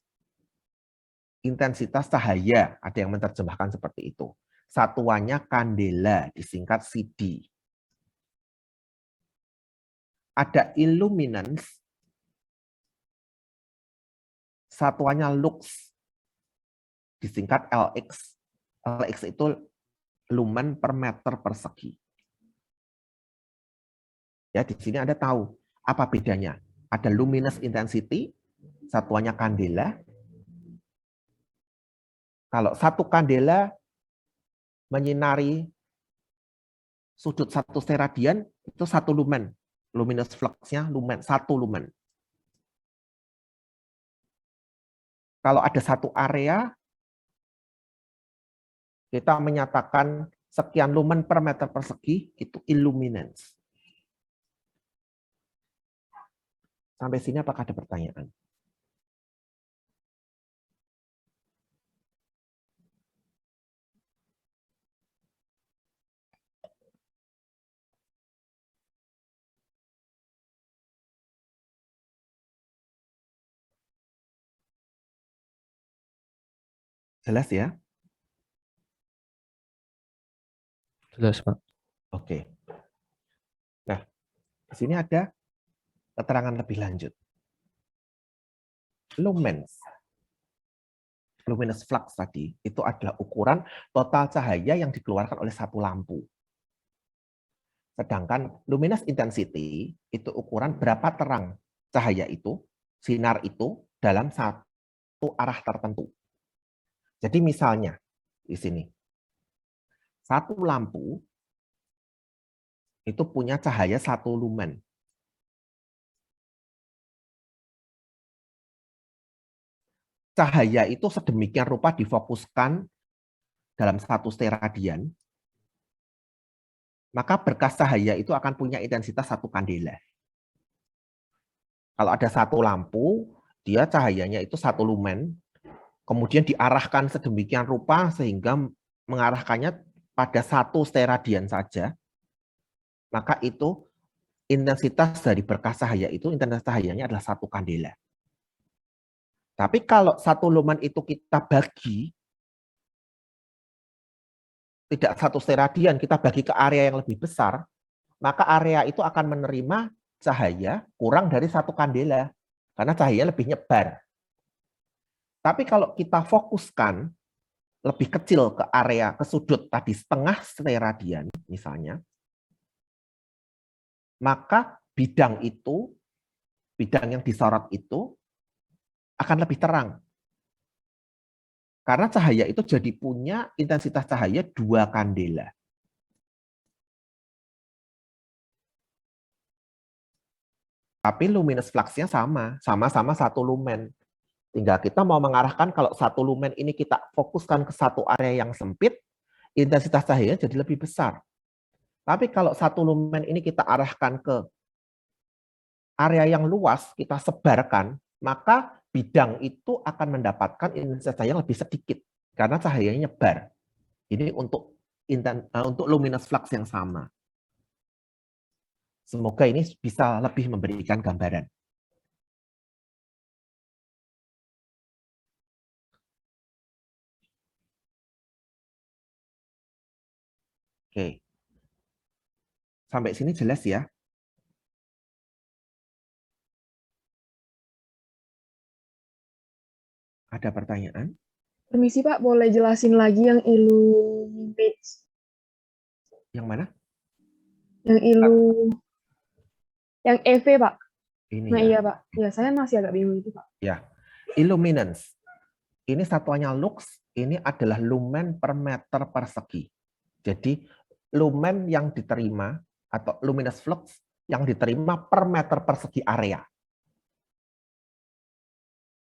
intensitas cahaya, ada yang menerjemahkan seperti itu. Satuannya kandela, disingkat CD. Ada illuminance, satuannya lux, disingkat LX. LX itu lumen per meter persegi. Ya, di sini Anda tahu apa bedanya. Ada luminous intensity, satuannya kandela. Kalau 1 kandela menyinari sudut 1 steradian, itu 1 lumen. Luminous flux-nya lumen, 1 lumen. Kalau ada 1 area, kita menyatakan sekian lumen per meter persegi, itu illuminance. Sampai sini apakah ada pertanyaan? Jelas ya? Jelas, Pak. Oke. Nah, di sini ada keterangan lebih lanjut. Lumens, luminous flux tadi, itu adalah ukuran total cahaya yang dikeluarkan oleh satu lampu. Sedangkan luminous intensity itu ukuran berapa terang cahaya itu, sinar itu dalam satu arah tertentu. Jadi misalnya di sini, satu lampu itu punya cahaya 1 lumen. Cahaya itu sedemikian rupa difokuskan dalam 1 steradian, maka berkas cahaya itu akan punya intensitas 1 kandela. Kalau ada 1 lampu, dia cahayanya itu 1 lumen, kemudian diarahkan sedemikian rupa sehingga mengarahkannya pada 1 steradian saja, maka itu intensitas dari berkas cahaya itu, intensitas cahayanya adalah 1 kandela. Tapi kalau 1 lumen itu kita bagi, tidak 1 steradian, kita bagi ke area yang lebih besar, maka area itu akan menerima cahaya kurang dari 1 kandela, karena cahaya lebih nyebar. Tapi kalau kita fokuskan lebih kecil ke area, ke sudut tadi setengah steradian misalnya, maka bidang yang disorot itu akan lebih terang. Karena cahaya itu jadi punya intensitas cahaya 2 kandela. Tapi luminous flux-nya sama-sama 1 lumen. Tinggal kita mau mengarahkan kalau 1 lumen ini kita fokuskan ke 1 area yang sempit, intensitas cahaya jadi lebih besar. Tapi kalau 1 lumen ini kita arahkan ke area yang luas, kita sebarkan, maka bidang itu akan mendapatkan intensitas cahaya yang lebih sedikit karena cahayanya nyebar. Ini untuk luminous flux yang sama. Semoga ini bisa lebih memberikan gambaran. Oke. Sampai sini jelas ya? Ada pertanyaan? Permisi Pak, boleh jelasin lagi yang illuminate? Yang mana? Yang EV Pak. Ini Nah ya. iya Pak, ya saya masih agak bingung itu Pak. Ya. Illuminance. Ini satuannya lux, ini adalah lumen per meter persegi. Jadi lumen yang diterima atau luminous flux yang diterima per meter persegi area.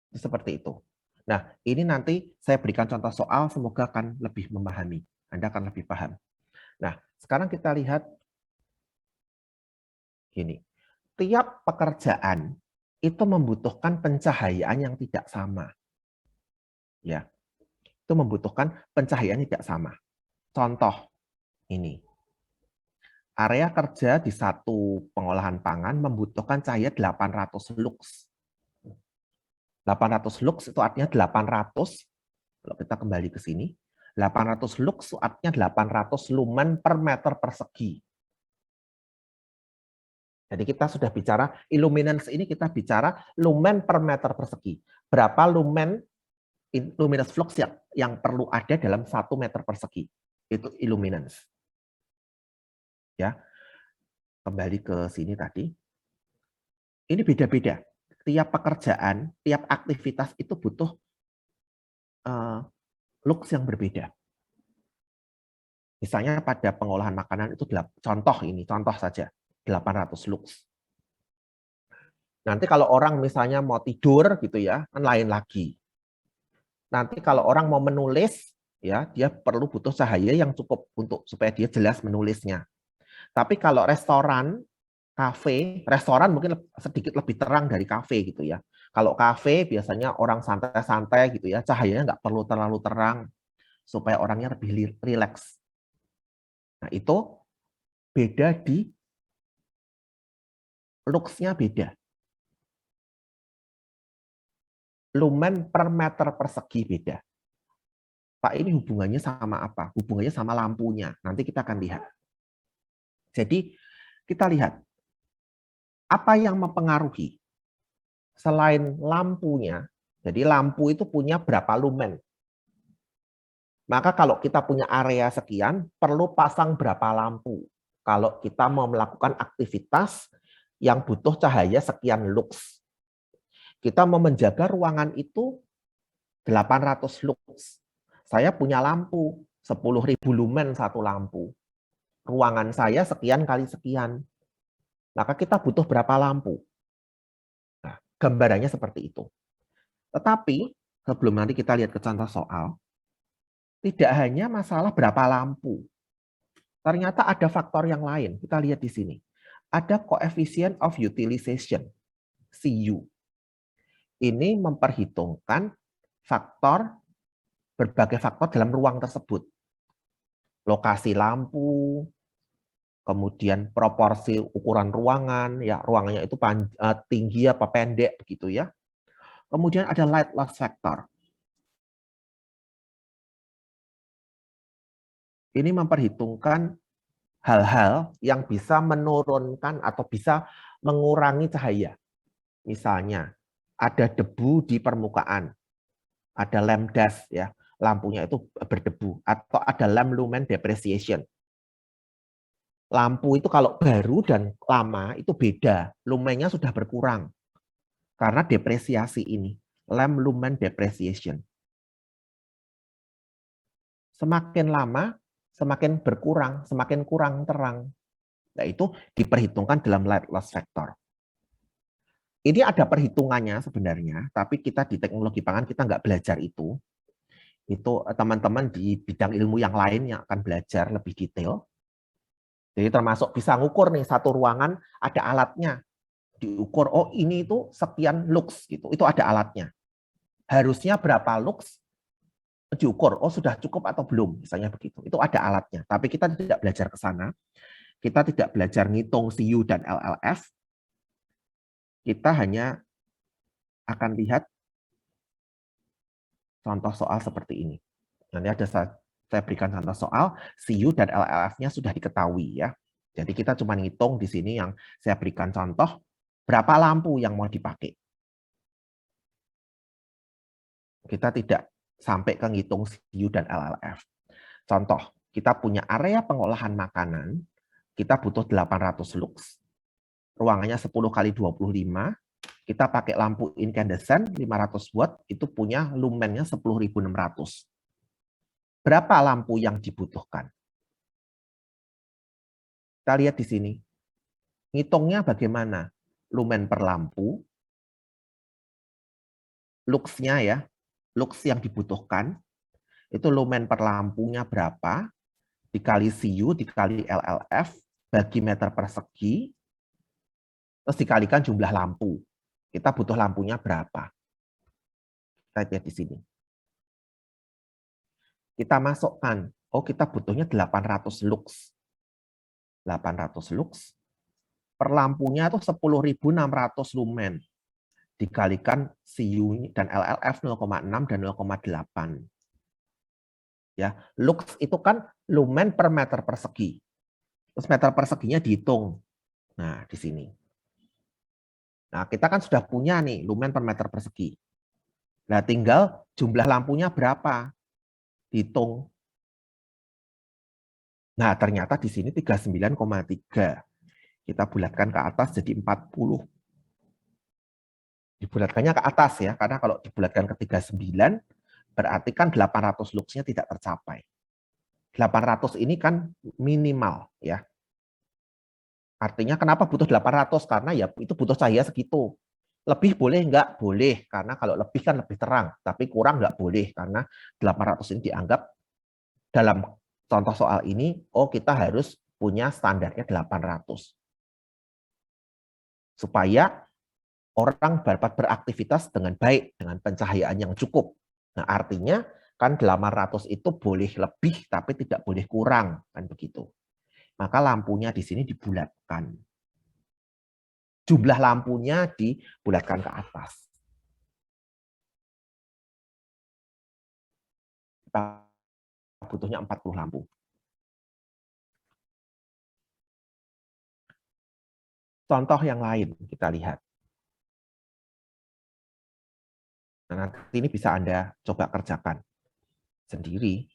Seperti itu. Nah, ini nanti saya berikan contoh soal, semoga akan lebih memahami. Anda akan lebih paham. Nah, sekarang kita lihat gini. Tiap pekerjaan itu membutuhkan pencahayaan yang tidak sama. Ya. Itu membutuhkan pencahayaan tidak sama. Contoh ini. Area kerja di satu pengolahan pangan membutuhkan cahaya 800 lux. 800 lux itu artinya 800, kalau kita kembali ke sini, 800 lux itu artinya 800 lumen per meter persegi. Jadi kita sudah bicara, illuminance ini kita bicara lumen per meter persegi. Berapa lumen luminous flux yang perlu ada dalam 1 meter persegi. Itu illuminance. Ya, kembali ke sini tadi. Ini beda-beda. Tiap pekerjaan, tiap aktivitas itu butuh lux yang berbeda. Misalnya pada pengolahan makanan itu contoh saja 800 lux. Nanti kalau orang misalnya mau tidur gitu ya, kan lain lagi. Nanti kalau orang mau menulis ya, dia butuh cahaya yang cukup supaya dia jelas menulisnya. Tapi kalau restoran mungkin sedikit lebih terang dari kafe gitu ya. Kalau kafe biasanya orang santai-santai gitu ya, cahayanya nggak perlu terlalu terang supaya orangnya lebih rileks. Nah itu beda di luxnya beda. Lumen per meter persegi beda. Pak, ini hubungannya sama apa? Hubungannya sama lampunya. Nanti kita akan lihat. Jadi kita lihat apa yang mempengaruhi selain lampunya. Jadi lampu itu punya berapa lumen. Maka kalau kita punya area sekian, perlu pasang berapa lampu. Kalau kita mau melakukan aktivitas yang butuh cahaya sekian lux. Kita mau menjaga ruangan itu 800 lux. Saya punya lampu 10.000 lumen satu lampu. Ruangan saya sekian kali sekian. Maka kita butuh berapa lampu? Nah, gambarannya seperti itu. Tetapi sebelum nanti kita lihat ke contoh soal, tidak hanya masalah berapa lampu, Ternyata ada faktor yang lain. Kita lihat di sini. Ada coefficient of utilization, CU. Ini memperhitungkan berbagai faktor dalam ruang tersebut. Lokasi lampu, kemudian proporsi ukuran ruangan, ya ruangannya itu tinggi apa pendek begitu ya. Kemudian ada light loss factor. Ini memperhitungkan hal-hal yang bisa menurunkan atau bisa mengurangi cahaya. Misalnya, ada debu di permukaan, ada lamp dust, ya, lampunya itu berdebu, atau ada lamp lumen depreciation. Lampu itu kalau baru dan lama itu beda, lumennya sudah berkurang karena depresiasi ini, lamp lumen depreciation. Semakin lama, semakin berkurang, semakin kurang terang. Nah, itu diperhitungkan dalam light loss factor. Ini ada perhitungannya sebenarnya, tapi kita di teknologi pangan kita nggak belajar itu. Itu teman-teman di bidang ilmu yang lain yang akan belajar lebih detail. Jadi termasuk bisa ngukur nih satu ruangan ada alatnya. Diukur, oh ini itu sekian lux gitu. Itu ada alatnya. Harusnya berapa lux diukur, oh sudah cukup atau belum, misalnya begitu. Itu ada alatnya. Tapi kita tidak belajar ke sana. Kita tidak belajar ngitung CU dan LLF. Kita hanya akan lihat contoh soal seperti ini. Nanti ada saya berikan contoh soal, CU dan LLF-nya sudah diketahui ya. Jadi kita cuma ngitung di sini yang saya berikan contoh, berapa lampu yang mau dipakai. Kita tidak sampai ke ngitung CU dan LLF. Contoh, kita punya area pengolahan makanan, kita butuh 800 lux. Ruangannya 10 kali 25, kita pakai lampu incandescent 500 watt, itu punya lumennya 10.600. Berapa lampu yang dibutuhkan? Kita lihat di sini. Ngitungnya bagaimana? Lumen per lampu, luxnya ya, lux yang dibutuhkan, itu lumen per lampunya berapa, dikali CU, dikali LLF, bagi meter persegi, terus dikalikan jumlah lampu. Kita butuh lampunya berapa? Kita lihat di sini. Kita masukkan, oh kita butuhnya 800 lux. 800 lux, per lampunya itu 10.600 lumen. Dikalikan CU dan LLF 0,6 dan 0,8. Ya, lux itu kan lumen per meter persegi. Terus meter perseginya dihitung. Nah, di sini. Nah, kita kan sudah punya nih lumen per meter persegi. Nah, tinggal jumlah lampunya berapa? Hitung. Nah, ternyata di sini 39,3. Kita bulatkan ke atas jadi 40. Dibulatkannya ke atas ya, karena kalau dibulatkan ke 39, berarti kan 800 luxnya tidak tercapai. 800 ini kan minimal ya. Artinya kenapa butuh 800? Karena ya itu butuh cahaya segitu. Lebih boleh enggak? Boleh, karena kalau lebih kan lebih terang. Tapi kurang enggak boleh, karena 800 ini dianggap dalam contoh soal ini, oh kita harus punya standarnya 800. Supaya orang dapat beraktivitas dengan baik, dengan pencahayaan yang cukup. Nah, artinya kan 800 itu boleh lebih, tapi tidak boleh kurang, kan begitu. Maka lampunya di sini dibulatkan. Jumlah lampunya dibulatkan ke atas. Kita butuhnya 40 lampu. Contoh yang lain kita lihat. Nah, nanti ini bisa Anda coba kerjakan sendiri.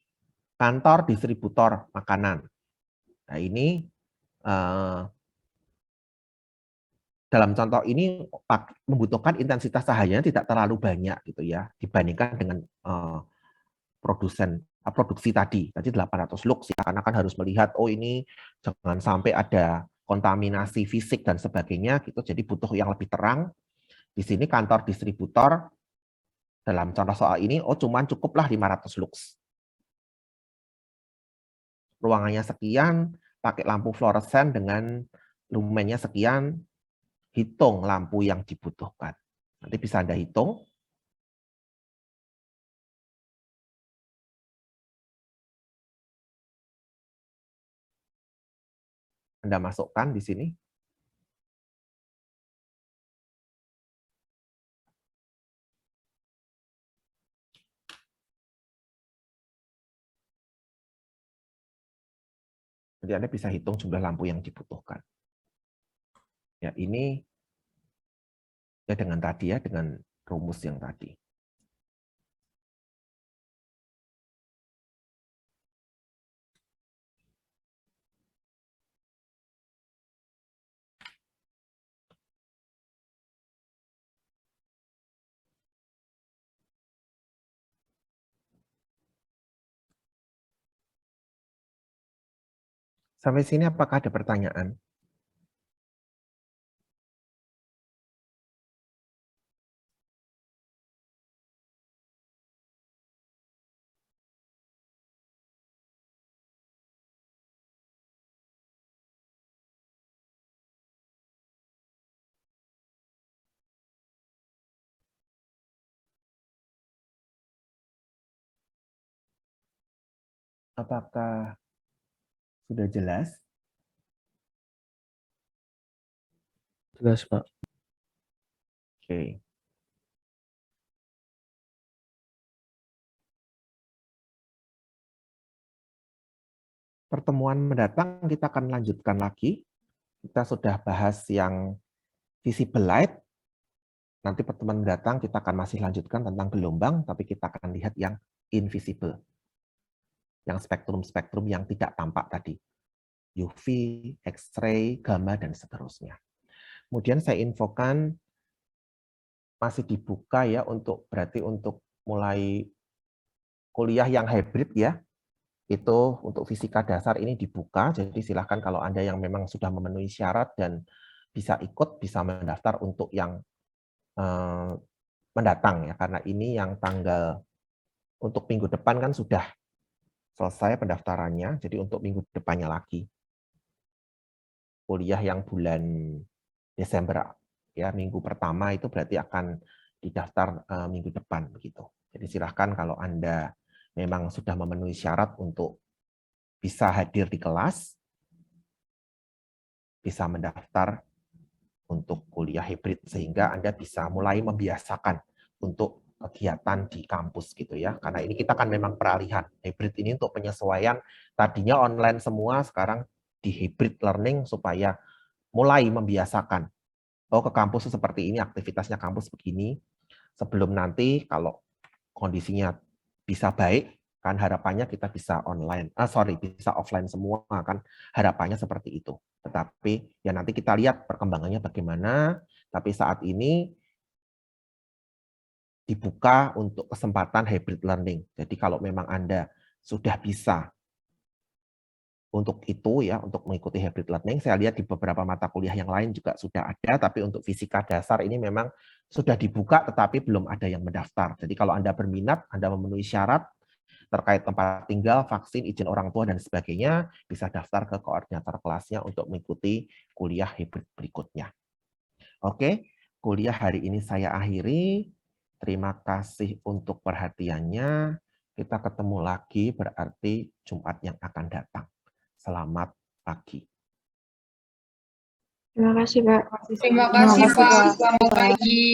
Kantor distributor makanan. Nah, ini dalam contoh ini membutuhkan intensitas cahayanya tidak terlalu banyak gitu ya dibandingkan dengan produksi tadi 800 lux ya, karena kan harus melihat oh ini jangan sampai ada kontaminasi fisik dan sebagainya gitu, jadi butuh yang lebih terang. Di sini kantor distributor dalam contoh soal ini oh cuman cukuplah 500 lux. Ruangannya sekian, pakai lampu fluoresen dengan lumennya sekian, hitung lampu yang dibutuhkan. Nanti bisa Anda hitung. Anda masukkan di sini. Jadi Anda bisa hitung jumlah lampu yang dibutuhkan. Ya, ini ya dengan tadi ya, dengan rumus yang tadi. Sampai sini apakah ada pertanyaan? Apakah sudah jelas? Jelas, Pak. Oke. Pertemuan mendatang kita akan lanjutkan lagi. Kita sudah bahas yang visible light. Nanti pertemuan mendatang kita akan masih lanjutkan tentang gelombang, tapi kita akan lihat yang invisible. Yang spektrum-spektrum yang tidak tampak tadi. UV, X-ray, gamma, dan seterusnya. Kemudian saya infokan masih dibuka ya berarti untuk mulai kuliah yang hybrid ya. Itu untuk fisika dasar ini dibuka, jadi silahkan kalau Anda yang memang sudah memenuhi syarat dan bisa ikut, bisa mendaftar untuk yang mendatang ya, karena ini yang tanggal untuk minggu depan kan sudah selesai pendaftarannya, jadi untuk minggu depannya lagi. Kuliah yang bulan Desember ya, minggu pertama itu berarti akan didaftar minggu depan begitu. Jadi silahkan kalau Anda memang sudah memenuhi syarat untuk bisa hadir di kelas, bisa mendaftar untuk kuliah hybrid sehingga Anda bisa mulai membiasakan untuk kegiatan di kampus gitu ya. Karena ini kita kan memang peralihan. Hybrid ini untuk penyesuaian tadinya online semua, sekarang di hybrid learning supaya mulai membiasakan. Oh, ke kampus seperti ini, aktivitasnya kampus begini. Sebelum nanti kalau kondisinya bisa baik, kan harapannya kita bisa bisa offline semua, kan harapannya seperti itu. Tetapi ya nanti kita lihat perkembangannya bagaimana, tapi saat ini dibuka untuk kesempatan hybrid learning. Jadi kalau memang Anda sudah bisa untuk itu ya, untuk mengikuti hybrid learning, saya lihat di beberapa mata kuliah yang lain juga sudah ada, tapi untuk fisika dasar ini memang sudah dibuka tetapi belum ada yang mendaftar. Jadi kalau Anda berminat, Anda memenuhi syarat terkait tempat tinggal, vaksin, izin orang tua, dan sebagainya, bisa daftar ke koordinator kelasnya untuk mengikuti kuliah hybrid berikutnya. Oke, kuliah hari ini saya akhiri. Terima kasih untuk perhatiannya. Kita ketemu lagi berarti Jumat yang akan datang. Selamat pagi. Terima kasih, Pak. Terima kasih, Pak. Selamat pagi.